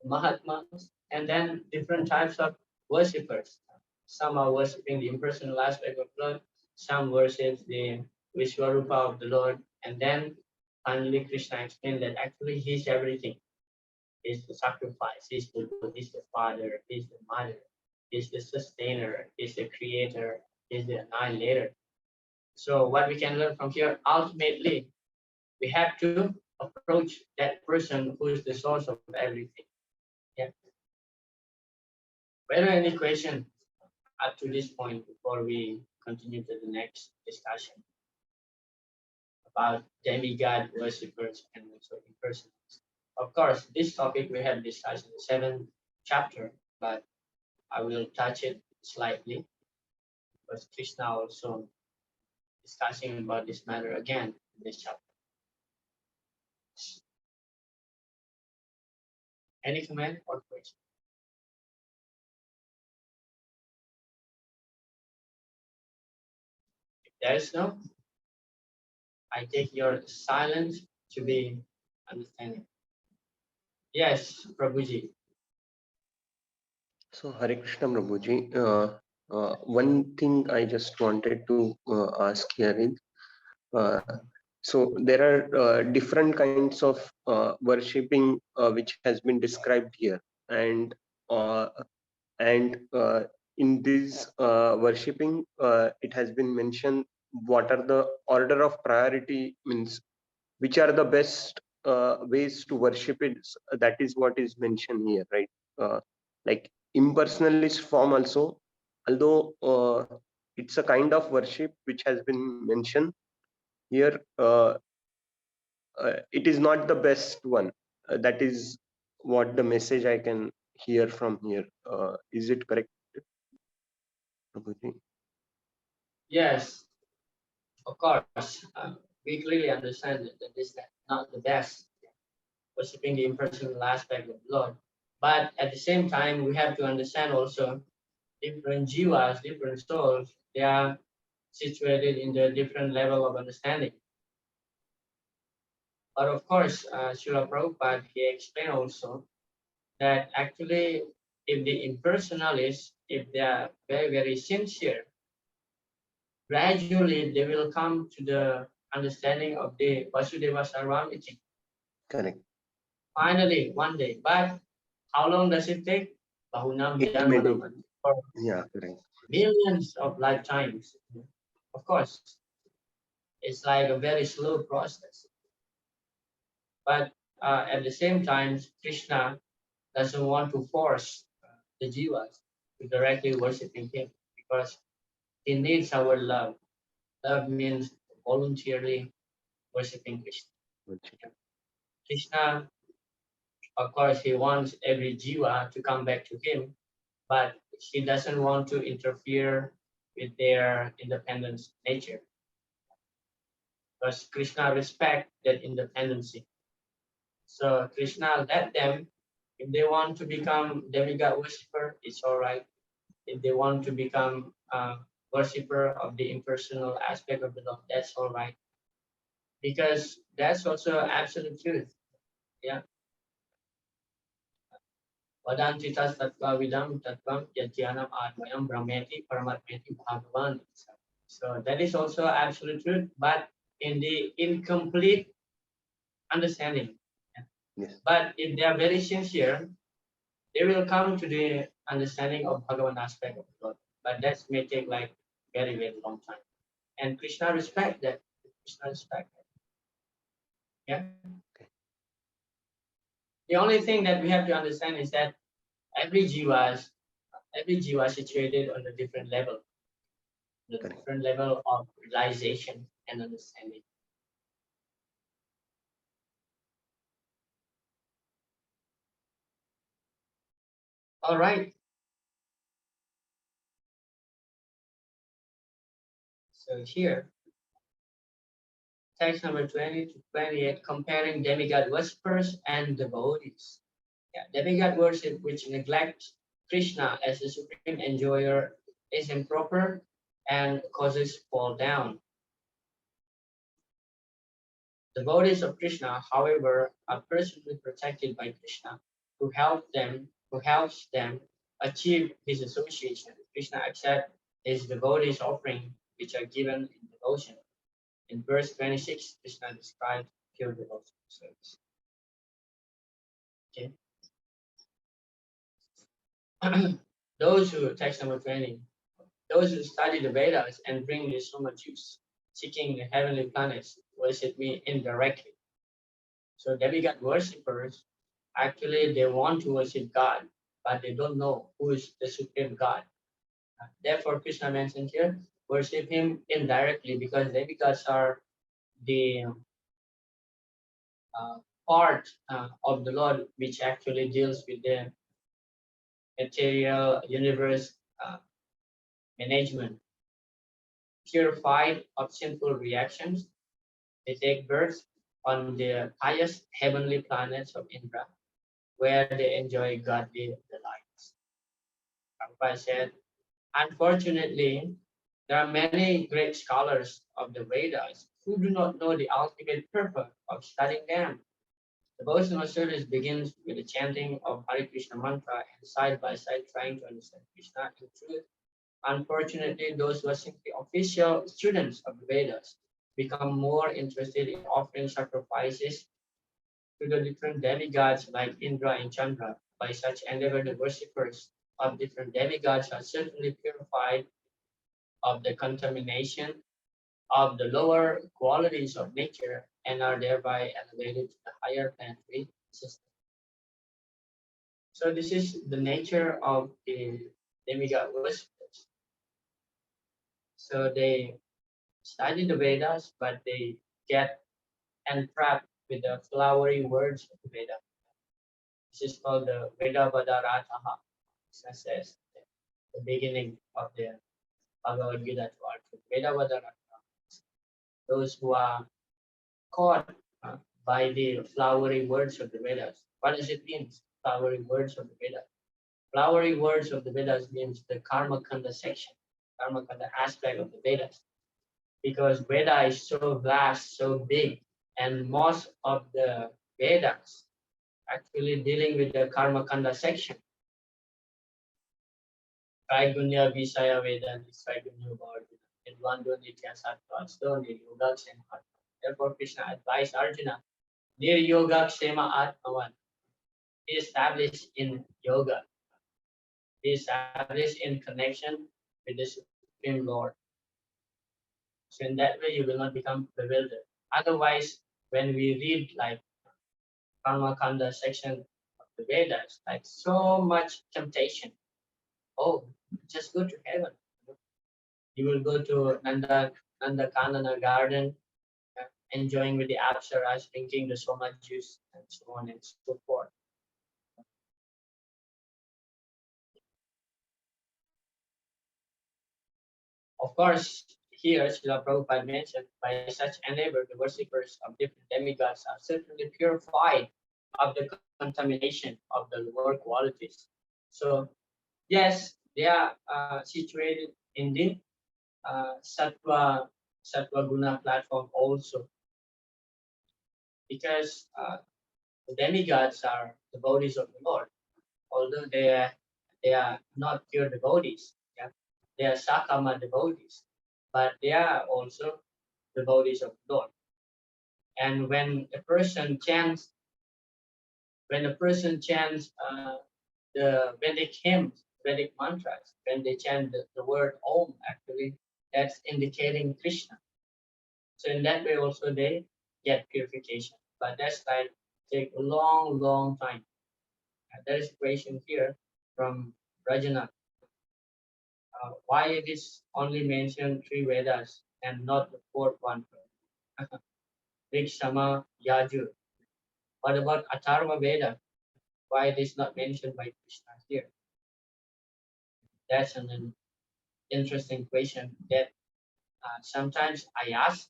Mahatmas, and then different types of worshippers. Some are worshipping the impersonal aspect of Lord, some worship the Vishnurata of the Lord, and then finally Krishna explained that actually he's everything. He's the sacrifice, he's the father, he's the mother, he's the sustainer, he's the creator, he's the annihilator. So what we can learn from here, ultimately, we have to approach that person who is the source of everything. Yeah. Were there any questions up to this point before we continue to the next discussion about demigod worshippers and also impersonators? Of course, this topic we have discussed in the 7th chapter, but I will touch it slightly because Krishna also discussing about this matter again in this chapter. Any comment or question? If there is no, I take your silence to be understanding. Yes, Prabhuji. So, Hare Krishna Prabhuji, one thing I just wanted to ask here is, so there are different kinds of worshipping which has been described here, and uh, and in this worshipping, it has been mentioned what are the order of priority, means which are the best ways to worship it. That is what is mentioned here, right? Like impersonalist form also, although it's a kind of worship which has been mentioned here, it is not the best one. That is what the message I can hear from here. Is it correct, Prabhuji? Yes, of course. We clearly understand that this is not the best, worshipping the impersonal aspect of the Lord. But at the same time, we have to understand also different jivas, different souls, they are situated in the different level of understanding. But of course, Srila Prabhupada, he explained also that actually if the impersonalists, if they are very, very sincere, gradually they will come to the understanding of the Vasudeva Sarvamiti. Correct. Finally, one day. But how long does it take? Bahunam It may take, Janmanaman. For yeah, correct. millions of lifetimes. Of course, it's like a very slow process. But at the same time, Krishna doesn't want to force the jivas to directly worshiping him because he needs our love. Love means voluntarily worshiping Krishna. Krishna, of course, he wants every jiva to come back to him, but he doesn't want to interfere with their independent nature. Because Krishna respects that independency. So Krishna let them, if they want to become demigod worshipper, it's all right. If they want to become a worshipper of the impersonal aspect of the Lord, that's all right. Because that's also absolute truth. Yeah. Vadanti tattva vidam tattvam yajnanam admayam brahmeti paramatmeti bhagavan. So that is also absolute truth, but in the incomplete understanding. Yes. But if they are very sincere, they will come to the understanding of Bhagavan aspect of God. But that may take like very, very long time. And Krishna respect that. Krishna respect that. Yeah. The only thing that we have to understand is that every jiva is situated on a different level, the Correct. different level of realization and understanding. All right. So here, text number 20 to 28, comparing demigod worshippers and devotees. Yeah, demigod worship which neglects Krishna as the supreme enjoyer is improper and causes fall down. Devotees of Krishna, however, are personally protected by Krishna, who helps them achieve his association. Krishna accepts his devotees' offering, which are given in devotion. In verse 26, Krishna describes pure devotional service. Okay. Those who, text number 20, those who study the Vedas and bring me so much use, seeking the heavenly planets, worship me indirectly. So demigod worshippers, actually they want to worship God, but they don't know who is the supreme God. Therefore, Krishna mentioned here, worship him indirectly, because demigods are the uh, part of the Lord which actually deals with the material universe management. Purified of sinful reactions, they take birth on the highest heavenly planets of Indra, where they enjoy godly delights. Prabhupada said, unfortunately, there are many great scholars of the Vedas who do not know the ultimate purpose of studying them. Devotional service begins with the chanting of Hare Krishna mantra and side by side trying to understand Krishna in truth. Unfortunately, those who are simply official students of the Vedas become more interested in offering sacrifices to the different demigods like Indra and Chandra. By such endeavor, the worshippers of different demigods are certainly purified of the contamination of the lower qualities of nature and are thereby elevated to the higher planetary system. So this is the nature of the demigod worshippers. So they study the Vedas, but they get entrapped with the flowery words of the Veda. This is called the Veda Vadarataha. This says the beginning of the Bhagavad Gita to Arjuna. Veda Vadarataha. Those who are caught by the flowery words of the Vedas. What does it mean? Flowery words of the Vedas. Flowery words of the Vedas means the Karma Kanda section, Karma Kanda aspect of the Vedas. Because Veda is so vast, so big, and most of the Vedas actually dealing with the Karma Kanda section. Trigunya Visaya Veda, Trigunya Bhavadina, in one do Nitya Sattva, so Yoga Ksema. Therefore, Krishna advised Arjuna, Nir Yoga Ksema Atmavan, be established in yoga, be established in connection with the Supreme Lord. So in that way, you will not become bewildered. Otherwise, when we read like Karma Kanda section of the Vedas, like so much temptation. Oh, just go to heaven. You will go to Nanda Kanana garden, enjoying with the apsaras, drinking the soma juice, and so on and so forth. Of course, here Srila Prabhupada mentioned, by such endeavor, the worshippers of different demigods are certainly purified of the contamination of the lower qualities. So, yes, they are situated in the Sattva Guna platform also, because the demigods are devotees of the Lord, although they are not pure devotees. Yeah? They are Sakama devotees, but they are also devotees of the Lord. And when a person chants, the Vedic hymns, Vedic mantras, when they chant the word Om, actually, that's indicating Krishna. So in that way also they get purification. But that's like take a long, long time. And there is a question here from Rajana. Why it is only mentioned three Vedas and not the fourth one? Rig, Sama, Yajur. What about Atharva Veda? Why it is not mentioned by Krishna here? That's an interesting question that sometimes I ask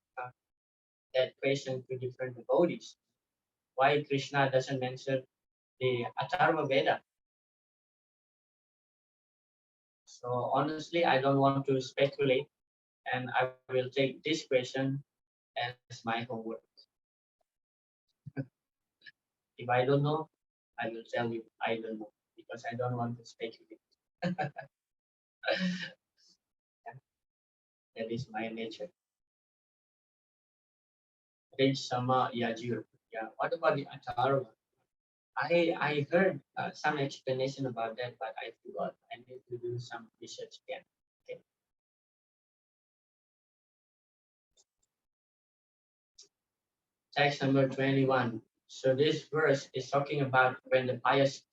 that question to different devotees. Why Krishna doesn't mention the Atharva Veda? So honestly, I don't want to speculate and I will take this question as my homework. If I don't know, I will tell you I don't know because I don't want to speculate. That is my nature. Rich Sama Yajur. Yeah. What about the Atharva? I heard some explanation about that, but I forgot. I need to do some research again. Okay. Text number 21. So this verse is talking about when the pious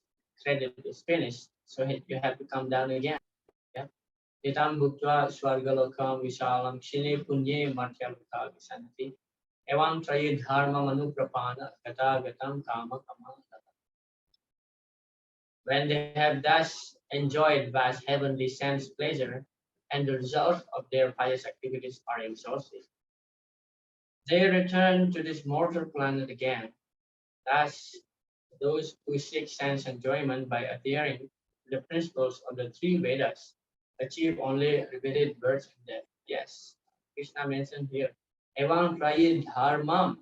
credit is finished. So you have to come down again. Yeah. Itam bhutva swargalokam vishalam shine punye mathyamta visanti. Evam trayi dharma manuprapana gata gatam kama kama. When they have thus enjoyed vast heavenly sense pleasure, and the results of their pious activities are exhausted, they return to this mortal planet again. Thus, those who seek sense enjoyment by adhering to the principles of the three Vedas achieve only repeated birth and death. Yes, Krishna mentioned here. Evam trayi dharmam.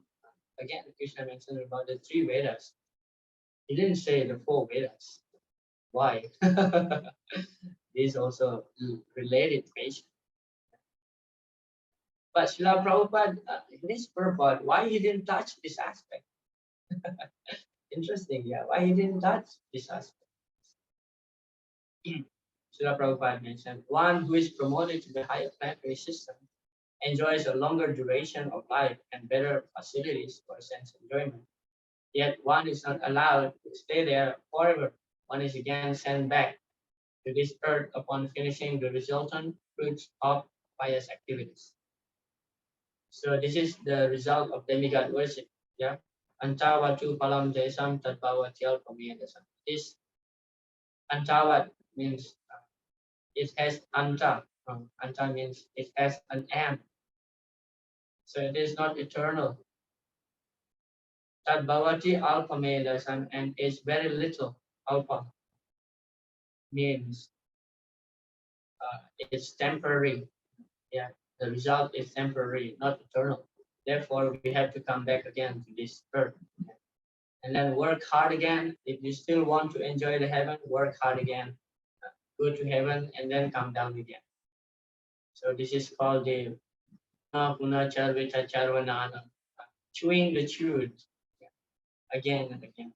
Again, Krishna mentioned about the three Vedas. He didn't say the four Vedas. Why? This also related patient. But Srila Prabhupada, in his purport, why he didn't touch this aspect? Interesting, yeah. Why he didn't touch this aspect? Srila Prabhupada mentioned, one who is promoted to the higher planetary system enjoys a longer duration of life and better facilities for sense enjoyment. Yet one is not allowed to stay there forever. One is again sent back to this earth upon finishing the resultant fruits of pious activities. So this is the result of demigod worship. Yeah. Antavatu palam desam tadbhavatyal pamiyadasam. This antavat means it has anta. Anta means it has an end. So it is not eternal. Tadbhavati alpamedasam, and is very little. Alpa means it's temporary. Yeah. The result is temporary, not eternal. Therefore, we have to come back again to this earth. And then work hard again. If you still want to enjoy the heaven, work hard again. Go to heaven and then come down again. So this is called the punacharvita charvanana, chewing the chewed again and again.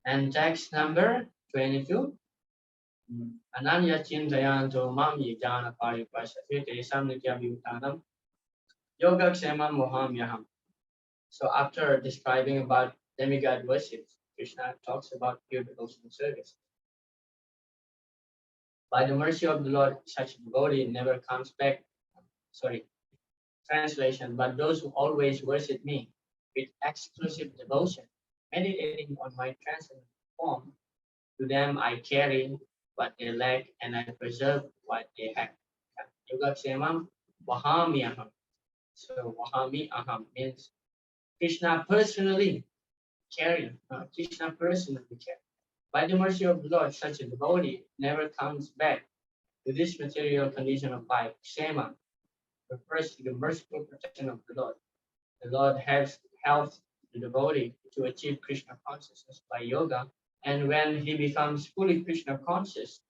And text number 22. Ananya chintayanto mam yajana paripasati tesam nityabhutanam yoga ksemam moham yaham. So after describing about demigod worship, Krishna talks about pure devotional service. By the mercy of the Lord, such devotee never comes back. Sorry, translation. But those who always worship me with exclusive devotion, meditating on my transcendent form, to them I carry what they lack and I preserve what they have. Yoga Ksemam Vahami Aham. So Vahami Aham means Krishna personally carry. Krishna personally carry. By the mercy of the Lord, such a devotee never comes back to this material condition of life. Ksema refers to the merciful protection of the Lord. The Lord has helped the devotee to achieve Krishna consciousness by yoga, and when he becomes fully Krishna conscious,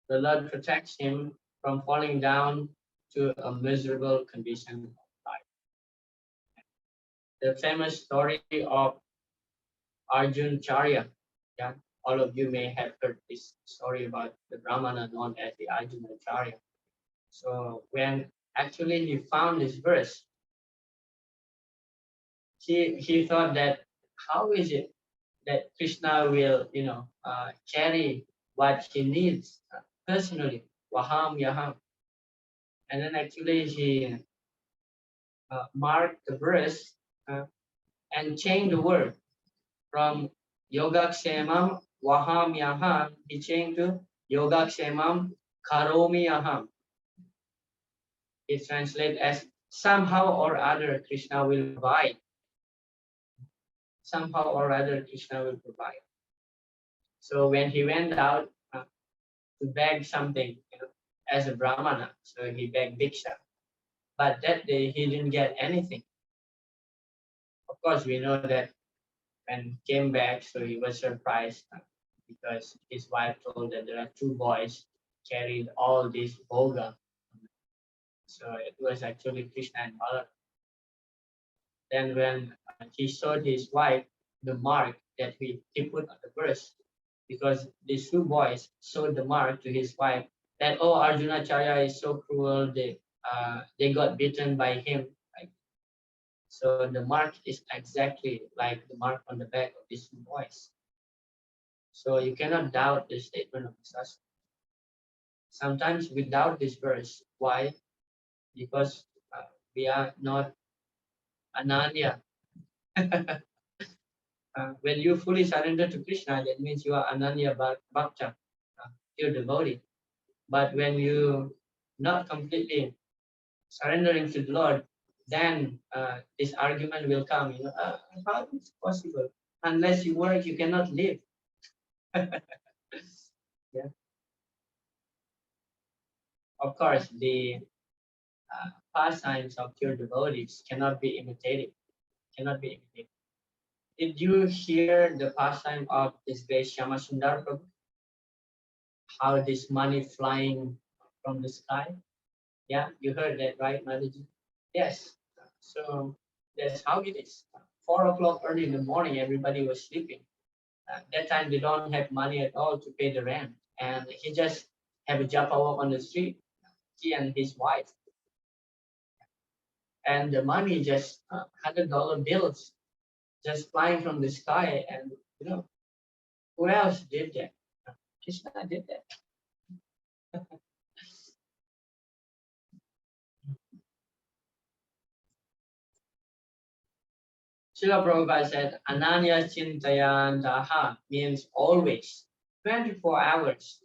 the Lord protects him from falling down to a miserable condition of life. The famous story of Arjun Charya. Yeah, all of you may have heard this story about the Brahmana known as the Arjuna Charya. So when actually he found this verse, he thought that how is it that Krishna will carry what he needs personally, Vaham Yaham, and then actually he marked the verse and changed the word from Yogakshamam Vaham Yaham, he changed to Yogakshamam Karomi Yaham. It translates as somehow or other Krishna will provide. Somehow or other Krishna will provide. So when he went out to beg something, as a Brahmana, so he begged Bhiksha. But that day he didn't get anything. Of course, we know that when he came back, so he was surprised because his wife told that there are two boys carried all this bhoga. So it was actually Krishna and Balaram. Then when he showed his wife the mark that he put on the verse, because these two boys showed the mark to his wife that, oh, Arjuna Charya is so cruel, they got bitten by him. Right? So the mark is exactly like the mark on the back of these two boys. So you cannot doubt the statement of the Shastra. Sometimes we doubt this verse. Why? Because we are not Ananya. When you fully surrender to Krishna, that means you are Ananya Bhakta, pure devotee. But when you not completely surrendering to the Lord, then this argument will come. How is it possible? Unless you work, you cannot live. Yeah. Of course, the pastimes of pure devotees cannot be imitated. Cannot be imitated. Did you hear the pastime of this great Shama Sundar Prabhu? How this money flying from the sky? Yeah, you heard that, right, Mataji? Yes. So that's how it is. 4 o'clock early in the morning, everybody was sleeping. That time they don't have money at all to pay the rent, and he just have a japa walk on the street. He and his wife, and the money just $100 bills just flying from the sky, and who else did that? Krishna did that. Srila Prabhupada said, Ananya Chintayantaha means always, 24 hours,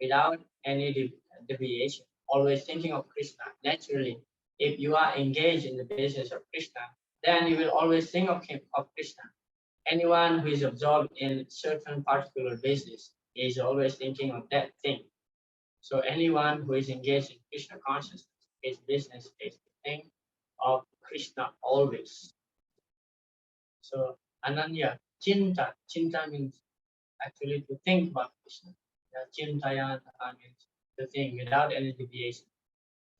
without any deviation, always thinking of Krishna. Naturally, if you are engaged in the business of Krishna, then you will always think of him, of Krishna. Anyone who is absorbed in certain particular business is always thinking of that thing. So anyone who is engaged in Krishna consciousness, his business is to think of Krishna always. So Ananya, Chinta means actually to think about Krishna. Chintaya means to think without any deviation,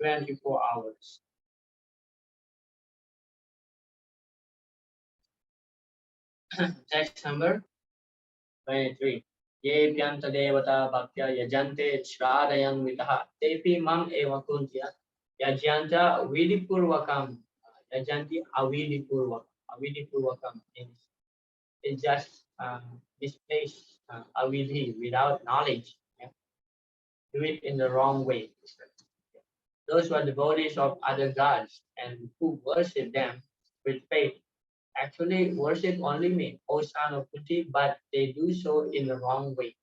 24 hours. Text number 23. Ye pyanta devata bhaktya yajante shradayam vitaha tepi mam eva kuntya yajanta vidipurvakam yajanti avidipurvakam. Avidipurvakam means it just displays avidhi without knowledge. Yeah? Do it in the wrong way. Those who are devotees of other gods and who worship them with faith actually worship only me, O son of Kunti, but they do so in the wrong way.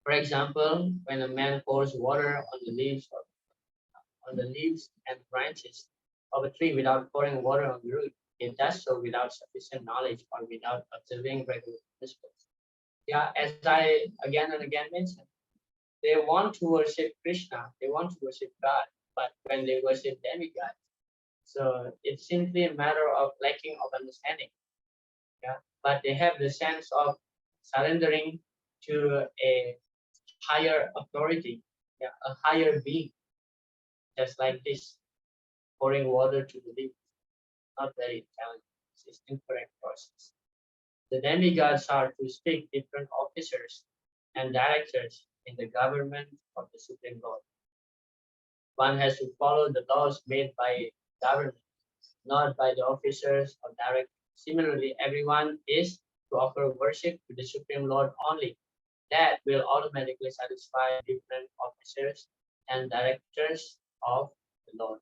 For example, when a man pours water on the leaves and branches of a tree without pouring water on the root, he does so without sufficient knowledge or without observing regular principles. Yeah, as I again and again mentioned, they want to worship Krishna, they want to worship God, but when they worship demigods, so it's simply a matter of lacking of understanding. Yeah, but they have the sense of surrendering to a higher authority, yeah, a higher being, just like this, pouring water to the leaf. Not very intelligent. It's incorrect process. The demigods are to speak different officers and directors in the government of the Supreme Lord. One has to follow the laws made by government, not by the officers or directors. Similarly, everyone is to offer worship to the Supreme Lord only. That will automatically satisfy different officers and directors of the Lord.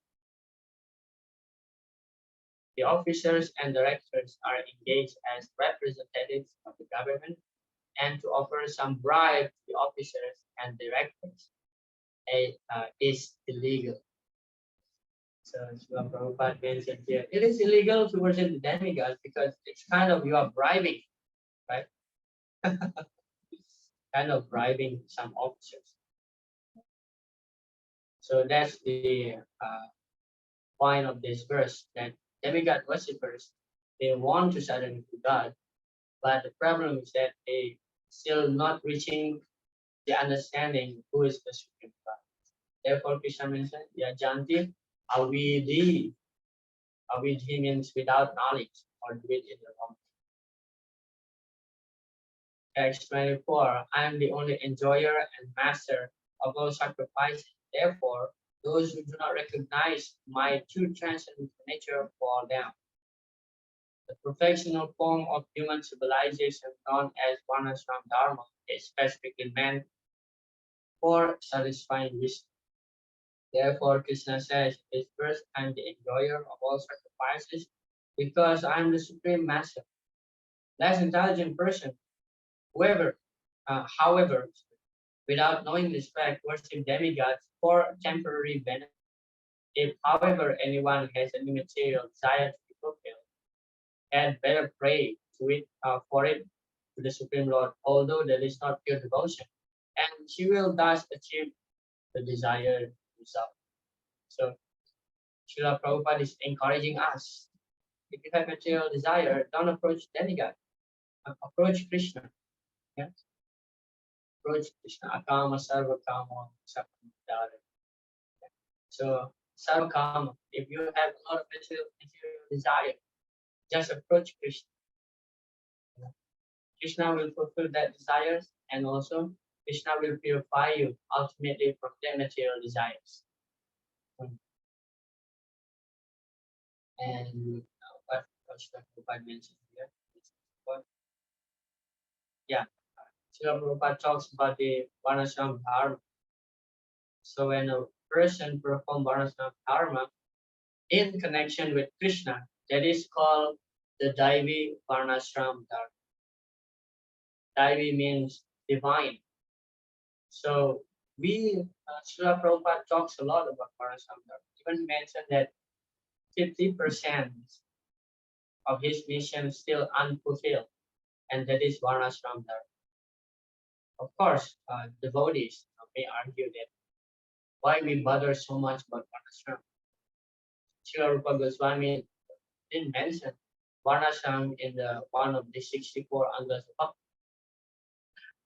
The officers and directors are engaged as representatives of the government, and to offer some bribe to the officers and directors is illegal. So Srila Prabhupada mentioned here, it is illegal to worship the demigods because it's kind of you are bribing, right? Kind of bribing some officers. So that's the point of this verse, that demigod worshippers, they want to surrender to God, but the problem is that they still not reaching the understanding who is the supreme God. Therefore, Krishna mentioned, Yajanti avidhi. Avidhi means without knowledge, or do it in the wrong. Text 24, I am the only enjoyer and master of all sacrifices. Therefore, those who do not recognize my true transcendental nature fall down. The professional form of human civilization known as Varnashram Dharma is specifically meant for satisfying wisdom. Therefore, Krishna says, "This first I am the enjoyer of all sacrifices because I am the supreme master." Less intelligent person, however, without knowing this fact, worship demigods for temporary benefit. If, however, anyone has any material desire to be fulfilled, had better pray to it for it to the Supreme Lord, although that is not pure devotion, and she will thus achieve the desired result. So Srila Prabhupada is encouraging us. If you have material desire, don't approach demigod. Approach Krishna. Yeah? Approach Krishna. Akama sarva kama sakam. So sarva kama. If you have a lot of material desire, just approach Krishna. Krishna will fulfill that desires, and also Krishna will purify you ultimately from their material desires. And what Srila Prabhupada mentioned here? Yeah, Srila Prabhupada talks about the Varnashram Dharma. So when a person performs Varnashram Dharma in connection with Krishna, that is called the Daivi Varnashram Dharma. Daivi means divine. So Srila Prabhupada talks a lot about Varnashram Dharma. Even mentioned that 50% of his mission is still unfulfilled, and that is Varnashram Dharma. Of course, devotees may argue that why we bother so much about Varnashram. Srila Rupa Goswami didn't mention Varnashram in the one of the 64 Angas of Bhakti.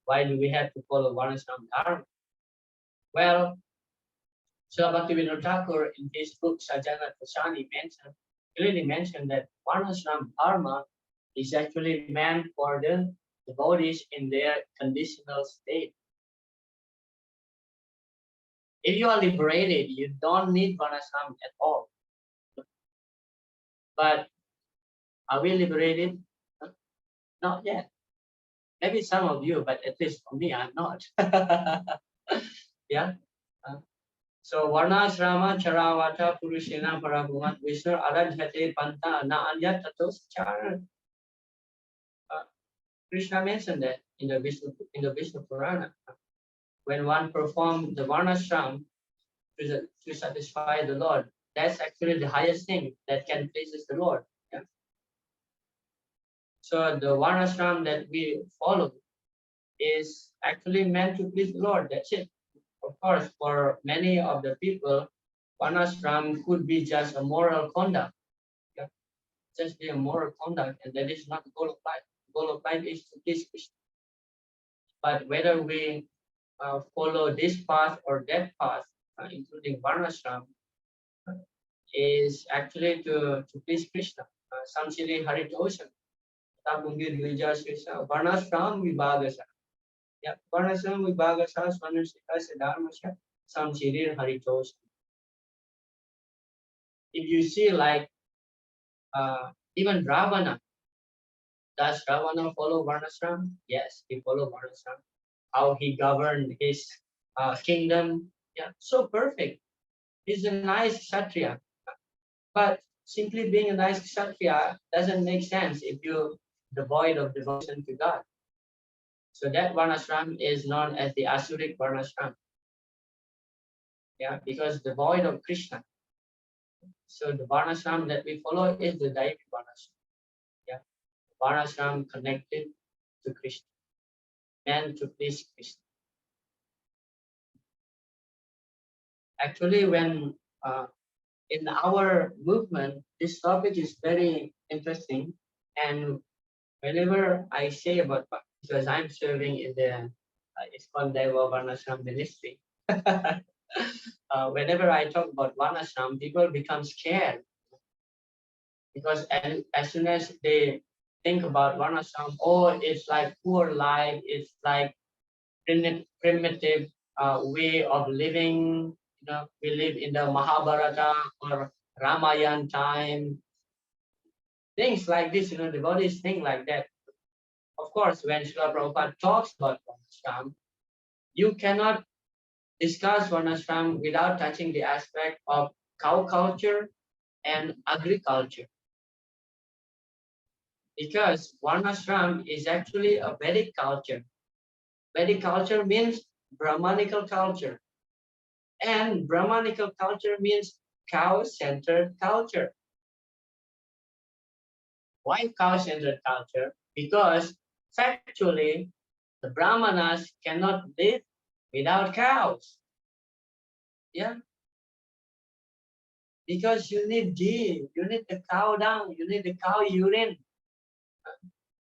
Why do we have to follow Varnashram Dharma? Well, Srila Bhaktivinoda Thakur in his book Sajjana Prasani clearly mentioned that Varnashram Dharma is actually meant for the devotees in their conditional state. If you are liberated, you don't need Varnashram at all. But are we liberated? Not yet. Maybe some of you, but at least for me, I'm not. Yeah. So Varnashrama Charavata Purushena Paragumat Vishnu Aradhate Panta Na Anya Tatos Chara. Krishna mentioned that in the Vishnu Purana. When one performs the Varnashram to satisfy the Lord, that's actually the highest thing that can please the Lord. Yeah? So the Varnashram that we follow is actually meant to please the Lord. That's it. Of course, for many of the people, Varnashram could be just a moral conduct. Yeah? Just be a moral conduct, and that is not the goal of life. The goal of life is to please Krishna. But whether we follow this path or that path, including Varnashram, is actually to please Krishna. Samsiri Haritoshan. Varnashram Vibhagasa. Yeah, Varnashram Vibhagasa Swanashika Dharmasya Samsiri Haritoshan. If you see like even Ravana, does Ravana follow Varnashram? Yes, he follow Varnashram. How he governed his kingdom, yeah, so perfect. He's a nice Kshatriya. But simply being a nice Kshatriya doesn't make sense if you're devoid of devotion to God. So that Varnashram is known as the Asuric Varnashram. Yeah, because devoid of Krishna. So the Varnashram that we follow is the Daivi Varnashram. Yeah, Varnashram connected to Krishna, meant to please Krishna. Actually, when in our movement, this topic is very interesting. And whenever I say about Bhakti, because I'm serving in the ISKCON Deva Varnashram ministry, whenever I talk about Varnashram, people become scared because as soon as they think about Varnashram, oh, it's like poor life, it's like primitive way of living. You know, we live in the Mahabharata or Ramayana time, things like this. You know, devotees think like that. Of course, when Srila Prabhupada talks about Varnashram, you cannot discuss Varnashram without touching the aspect of cow culture and agriculture. Because Varnashram is actually a Vedic culture. Vedic culture means Brahmanical culture. And Brahmanical culture means cow-centered culture. Why cow-centered culture? Because factually, the Brahmanas cannot live without cows. Yeah, because you need ghee, you need the cow dung, you need the cow urine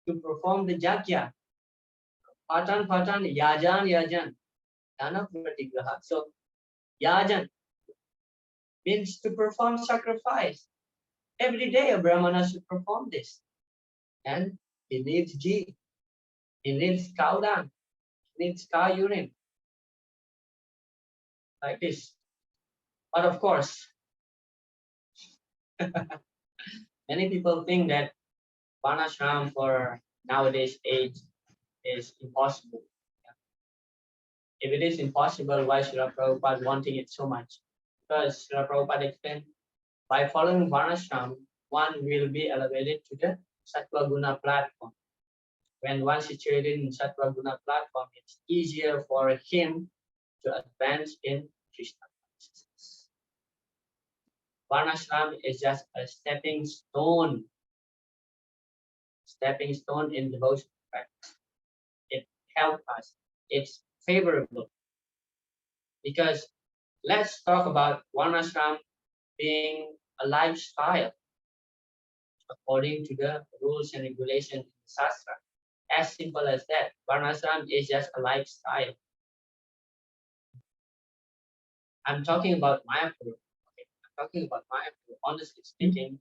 to perform the jagya. Patan, patan, yajan, yajan, dana pratigraha. So, yajan means to perform sacrifice. Every day a Brahmana should perform this. And he needs ghee, he needs cow dung, he needs cow urine, like this. But of course, many people think that Varnashram for nowadays age is impossible. If it is impossible, why Srila Prabhupada wanting it so much? Because Srila Prabhupada explained, by following Varnashram, one will be elevated to the Sattva Guna platform. When one situated in Sattva Guna platform, it's easier for him to advance in Krishna consciousness. Varnashram is just a stepping stone in devotion practice. It helps us. It's favorable because let's talk about Varnashram being a lifestyle according to the rules and regulations in the Shastra. As simple as that. Varnashram is just a lifestyle. I'm talking about Mayapur. Okay. I'm talking about Mayapur. Honestly speaking,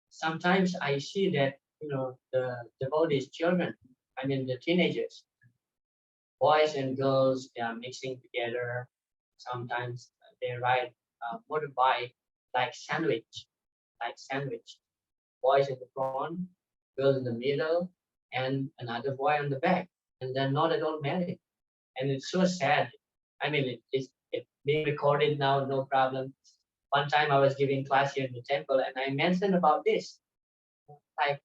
sometimes I see that the devotees, children, I mean the teenagers, boys and girls, they are mixing together. Sometimes they ride motorbike like sandwich. Boys in the front, girls in the middle, and another boy on the back, and they're not at all married. And it's so sad. I mean, it's being recorded now, no problem. One time I was giving class here in the temple, and I mentioned about this. Like,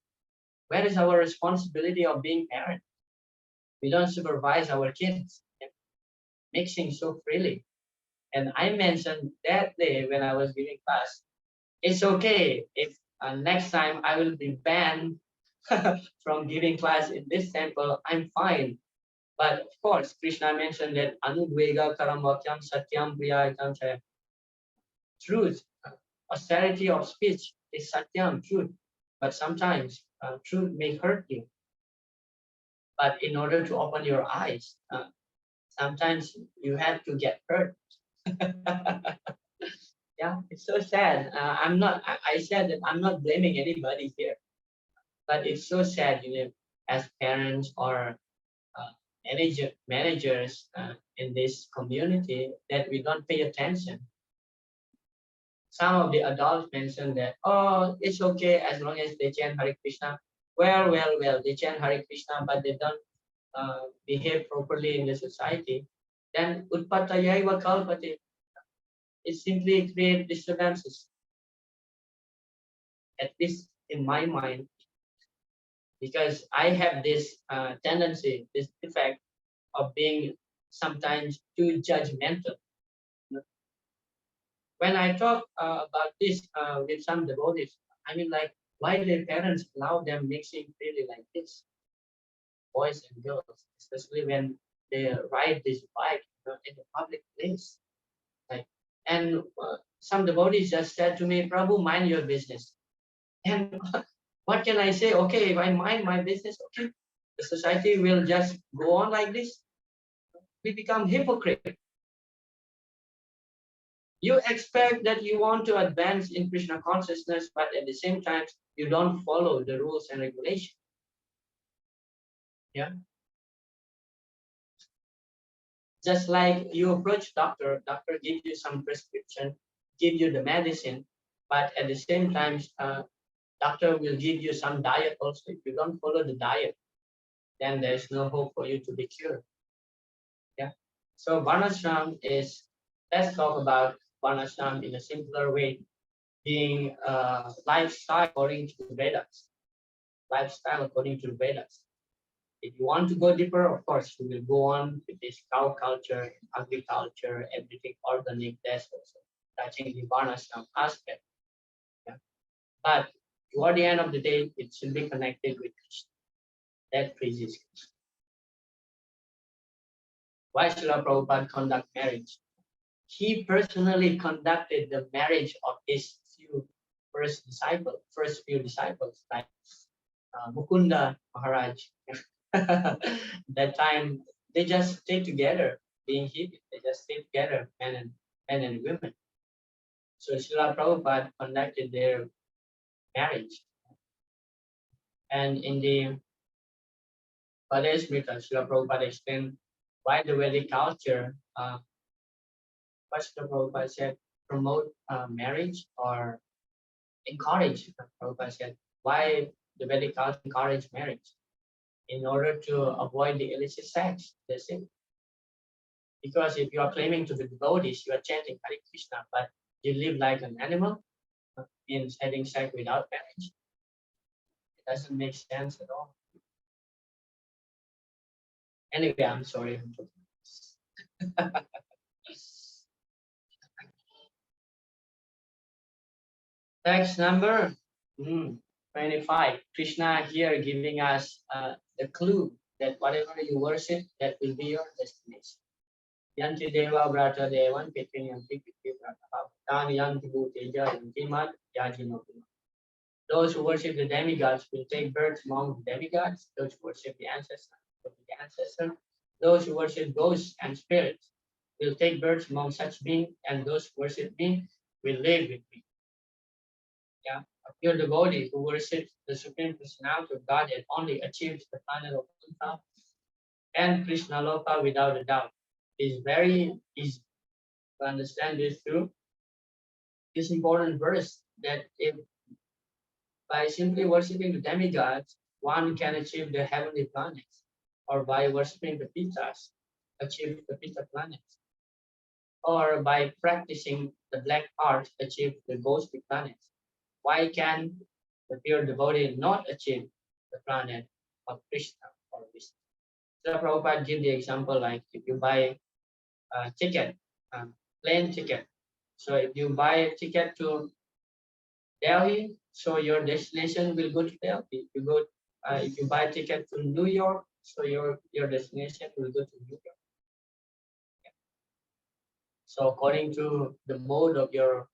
where is our responsibility of being parents? We don't supervise our kids mixing so freely. And I mentioned that day when I was giving class, it's okay if next time I will be banned from giving class in this temple, I'm fine. But of course, Krishna mentioned that anudvega karamvakyam satyam priyayakam chaya. Truth, austerity of speech is satyam, truth. But sometimes truth may hurt you. But in order to open your eyes, sometimes you have to get hurt. Yeah, it's so sad. I said that I'm not blaming anybody here, but it's so sad, as parents or managers in this community that we don't pay attention. Some of the adults mention that, oh, it's okay as long as they chant Hare Krishna. Well, they chant Hare Krishna, but they don't behave properly in the society. Then utpatayaiva kalpate. It simply creates disturbances, at least in my mind, because I have this tendency, this defect of being sometimes too judgmental. When I talk about this with some devotees, I mean, like, why their parents allow them mixing freely like this, boys and girls, especially when they ride this bike in the public place. Like, and some devotees just said to me, Prabhu, mind your business. And what can I say? Okay, if I mind my business, okay, the society will just go on like this. We become hypocrite. You expect that you want to advance in Krishna consciousness, but at the same time, you don't follow the rules and regulations. Yeah. Just like you approach doctor gives you some prescription, give you the medicine, but at the same time, doctor will give you some diet also. If you don't follow the diet, then there's no hope for you to be cured. Yeah. So Varnashram is, let's talk about Varnashram in a simpler way, being lifestyle according to the Vedas. Lifestyle according to the Vedas. If you want to go deeper, of course, we will go on with this cow culture, agriculture, everything organic, that's also touching the Varnashram aspect. Yeah. But toward the end of the day, it should be connected with Krishna. That pleases Krishna. Why should Prabhupada conduct marriage? He personally conducted the marriage of his first few disciples, like Mukunda Maharaj. That time they just stay together, being hippie. They just stay together, men and women. So Srila Prabhupada conducted their marriage. And in the Padesmrita, Srila Prabhupada explained why the Vedic culture, what Srila Prabhupada said, promote marriage or encourage. Prabhupada said, why the Vedic culture encourage marriage? In order to avoid the illicit sex, that's it. Because if you are claiming to be devotees, you are chanting Hare Krishna, but you live like an animal, means having sex without marriage. It doesn't make sense at all. Anyway, I'm sorry. Text number 25. Krishna here giving us the clue that whatever you worship, that will be your destination. Yanti deva brata devan pitrin yanti pitri brata tani yanti bhuteja yanti mad yajinokuma. Those who worship the demigods will take birth among the demigods. Those who worship the ancestor. Those who worship ghosts and spirits will take birth among such beings, and those who worship me will live with me. Yeah, a pure devotee who worships the Supreme Personality of Godhead only achieves the planet of Buddha and Krishna Loka without a doubt. It is very easy to understand this through this important verse that if by simply worshipping the demigods, one can achieve the heavenly planets, or by worshipping the Pitas, achieve the Pita planets, or by practicing the black art, achieve the ghostly planets. Why can the pure devotee not achieve the planet of Krishna or Vishnu? So Prabhupada give the example like if you buy a ticket, plane ticket. So if you buy a ticket to Delhi, so your destination will go to Delhi. If you buy a ticket to New York, so your destination will go to New York. So according to the mode of your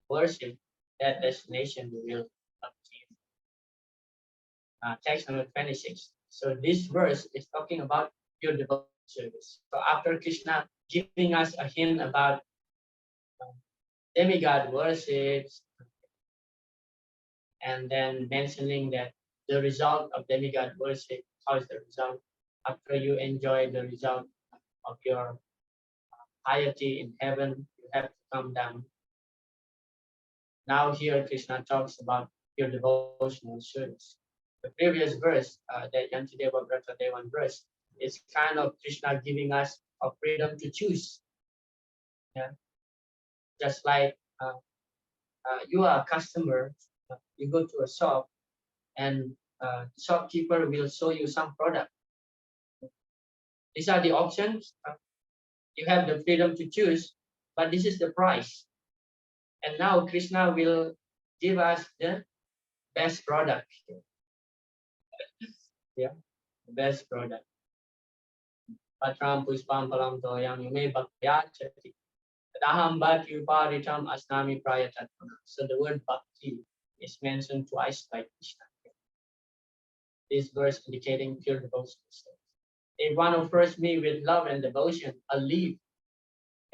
worship, that destination will achieve. Text number 26. So this verse is talking about pure devotion service. So after Krishna giving us a hint about demigod worships, and then mentioning that the result of demigod worship, how is the result? After you enjoy the result of your piety in heaven, you have to come down. Now here Krishna talks about your devotional service. The previous verse, that Yantideva Vrata Devan verse, is kind of Krishna giving us a freedom to choose. Yeah? Just like you are a customer, you go to a shop and shopkeeper will show you some product. These are the options. You have the freedom to choose, but this is the price. And now Krishna will give us the best product. Yeah, the best product. Patram pushpam palam toyam yume bhaktya chati Taham bhakti uparitam asnami prayatatmana. So the word bhakti is mentioned twice by Krishna. This verse indicating pure devotion. If one offers me with love and devotion a leaf,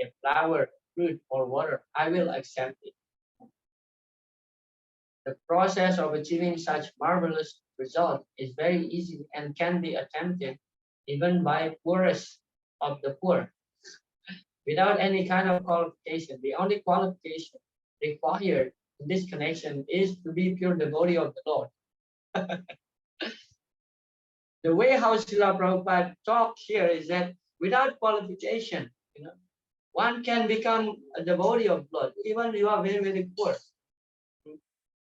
a flower, fruit, or water, I will accept it. The process of achieving such marvelous result is very easy and can be attempted even by poorest of the poor without any kind of qualification. The only qualification required in this connection is to be pure devotee of the Lord. The way how Srila Prabhupada talked here is that without qualification, one can become a devotee of Lord, even you are very, very poor.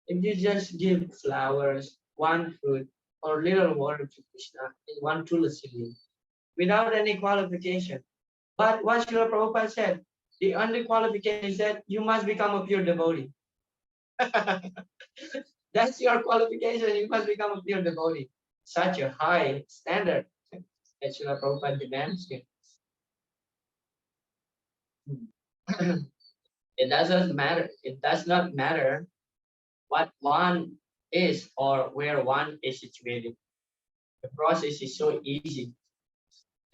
If you just give flowers, one fruit, or little water to Krishna, one tulasi leaf, without any qualification. But what Srila Prabhupada said, the only qualification is that you must become a pure devotee. That's your qualification, you must become a pure devotee. Such a high standard that Srila Prabhupada demands here. It doesn't matter. It does not matter what one is or where one is situated. The process is so easy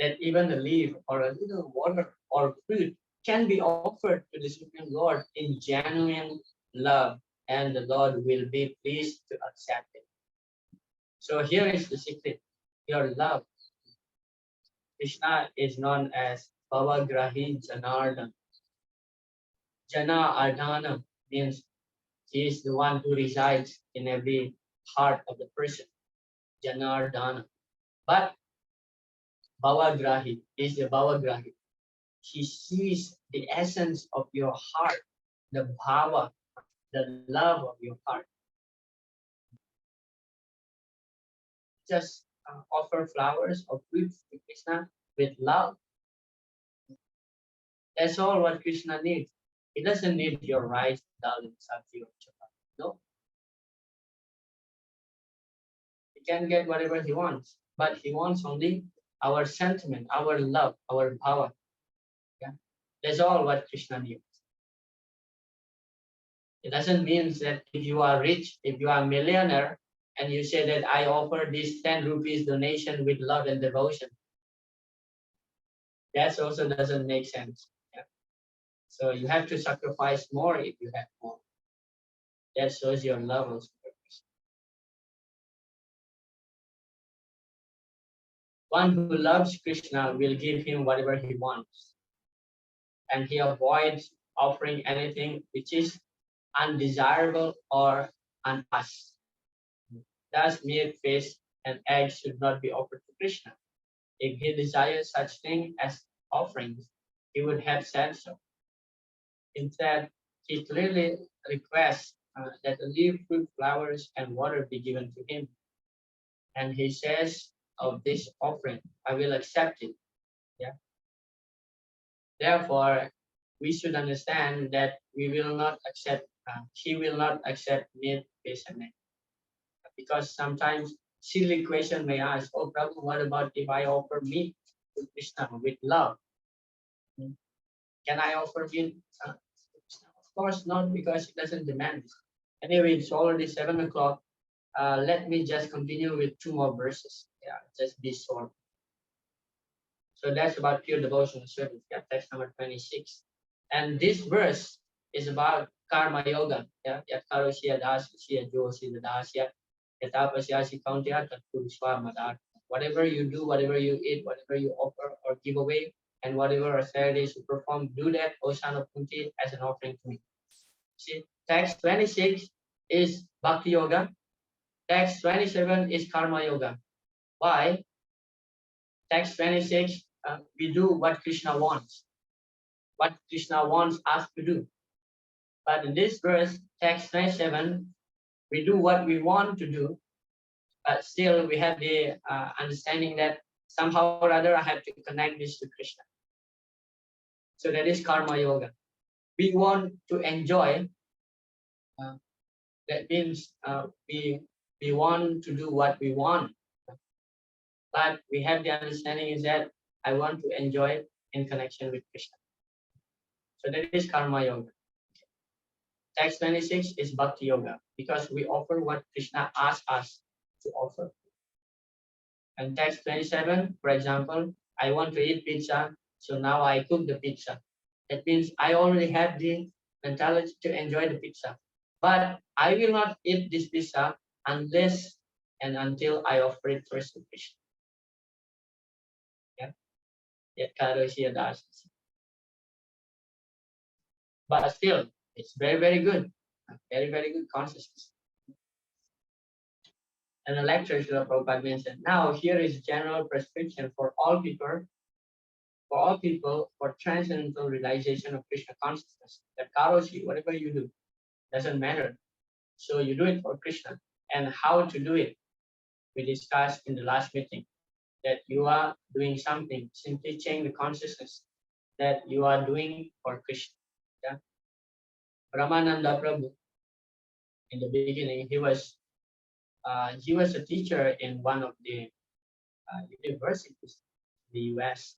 that even a leaf or a little water or fruit can be offered to the Supreme Lord in genuine love, and the Lord will be pleased to accept it. So here is the secret. Your love. Krishna is known as Bhavagrahi Janardhan. Jana Ardhana means he is the one who resides in every heart of the person. Janardhana. But Bhavagrahi is the Bhavagrahi. He sees the essence of your heart, the bhava, the love of your heart. Just offer flowers or fruits to Krishna with love. That's all what Krishna needs. He doesn't need your rice, dal, and sabji or chapati. No. He can get whatever he wants, but he wants only our sentiment, our love, our bhava. Yeah? That's all what Krishna needs. It doesn't mean that if you are rich, if you are a millionaire, and you say that I offer this 10 rupees donation with love and devotion. That also doesn't make sense. Yeah. So you have to sacrifice more if you have more. That shows your love also. One who loves Krishna will give him whatever he wants. And he avoids offering anything which is undesirable or unasked. Thus, meat, fish, and eggs should not be offered to Krishna. If he desires such thing as offerings, he would have said so. Instead, he clearly requests that the leaf, fruit, flowers, and water be given to him. And he says of this offering, I will accept it. Yeah. Therefore, we should understand that we will not accept, he will not accept meat, fish, and egg. Because sometimes silly question may ask, oh Prabhu, what about if I offer meat to Krishna with love? Can I offer meat? Of course not, because it doesn't demand it. Anyway, it's already 7 o'clock. Let me just continue with 2 more verses. Yeah, just be short. So that's about pure devotional service. Yeah, text number 26. And this verse is about karma yoga. Yeah, yatkarosya dasya josi dadasya yatapasyasi kauntya tatpurishwa madar. Whatever you do, whatever you eat, whatever you offer or give away, and whatever austerities you perform, do that, O son of Kunti, as an offering to me. See, text 26 is Bhakti Yoga. Text 27 is Karma Yoga. Why? Text 26, we do what Krishna wants. What Krishna wants us to do. But in this verse, text 27, we do what we want to do, but still we have the understanding that somehow or other I have to connect this to Krishna. So that is Karma Yoga. We want to enjoy. That means we want to do what we want, but we have the understanding is that I want to enjoy in connection with Krishna. So that is Karma Yoga. Text 26 is Bhakti Yoga, because we offer what Krishna asked us to offer. And text 27, for example, I want to eat pizza, so now I cook the pizza. That means I already have the mentality to enjoy the pizza. But I will not eat this pizza unless and until I offer it first to Krishna. Yeah. Yet Karoshi does. But still, it's very, very good. Very, very good consciousness. And the lecture Srila Prabhupada mentioned, now here is general prescription for all people, for transcendental realization of Krishna consciousness. That Karoshi, whatever you do, doesn't matter. So you do it for Krishna. And how to do it, we discussed in the last meeting, that you are doing something, simply change the consciousness that you are doing for Krishna. Yeah? Brahmananda Prabhu, in the beginning, he was a teacher in one of the universities in the US.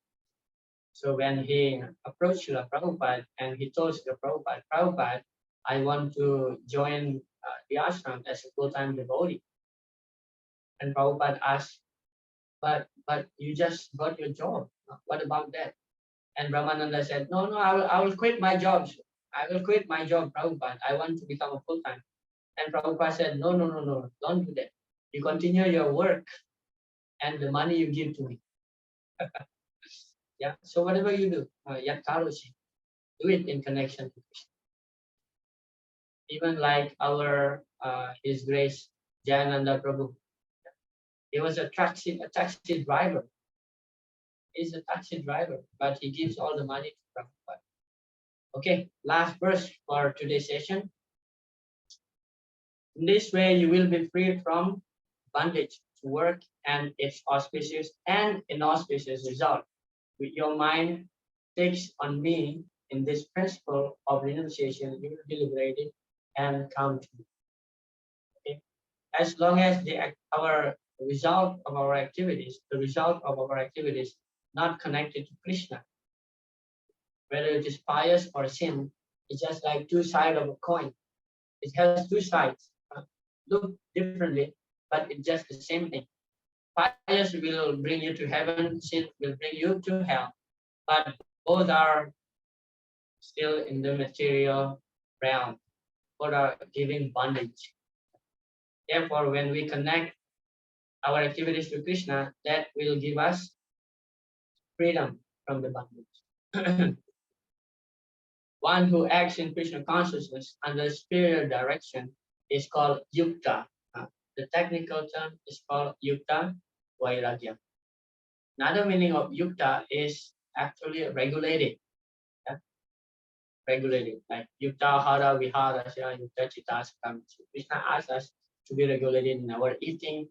So when he approached Srila Prabhupada and he told Srila Prabhupada, Prabhupada, I want to join the ashram as a full-time devotee. And Prabhupada asked, but you just got your job. What about that? And Brahmananda said, no, I will quit my job. I will quit my job, Prabhupada. I want to become a full-time. And Prabhupada said, no, don't do that. You continue your work and the money you give to me. Yeah. So whatever you do, Yat Karoshi, do it in connection to Krishna. Even like our His Grace Jayananda Prabhu, he was a taxi driver. He's a taxi driver, but he gives all the money to Prabhupada. Okay, last verse for today's session. In this way, you will be freed from bondage to work and its auspicious and inauspicious result. With your mind fixed on me in this principle of renunciation, you will be liberated and come to me. Okay? As long as the result of our activities not connected to Krishna, whether it is pious or sin, it's just like two sides of a coin. It has two sides, look differently, but it's just the same thing. Pious will bring you to heaven, sin will bring you to hell, but both are still in the material realm, both are giving bondage. Therefore, when we connect our activities to Krishna, that will give us freedom from the bondage. One who acts in Krishna consciousness under superior direction is called yukta. The technical term is called yukta vairagya. Another meaning of yukta is actually regulated. Yeah? Regulated, like yukta hara vihara yukta chitasakam. So Krishna asks us to be regulated in our eating,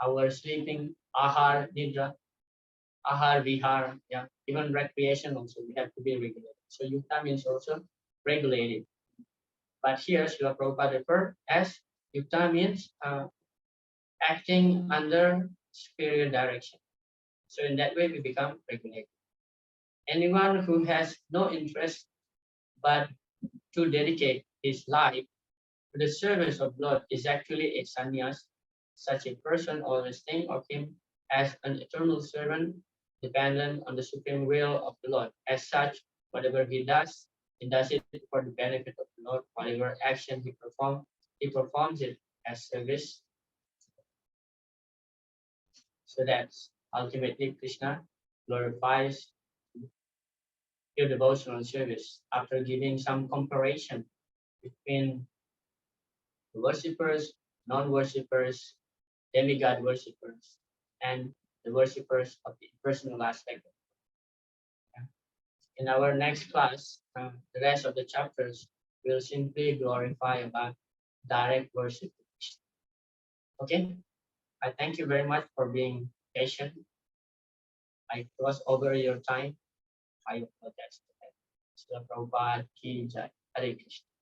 our sleeping, ahar, nidra, ahar, vihar, yeah, even recreation also we have to be regulated. So yukta means also regulated. But here Srila Prabhupada referred as yukta means acting under superior direction. So in that way we become regulated. Anyone who has no interest but to dedicate his life to the service of Lord is actually a sannyas. Such a person always think of him as an eternal servant dependent on the supreme will of the Lord. As such, whatever he does it for the benefit of the Lord. Whatever action he performs it as service. So that's ultimately Krishna glorifies your devotional service after giving some comparison between the worshippers, non-worshippers, demigod worshippers, and the worshippers of the personal aspect. In our next class, the rest of the chapters will simply glorify about direct worship. Okay, I thank you very much for being patient. I crossed over your time. I apologize. Srila Prabhupada ki jai. Hare Krishna.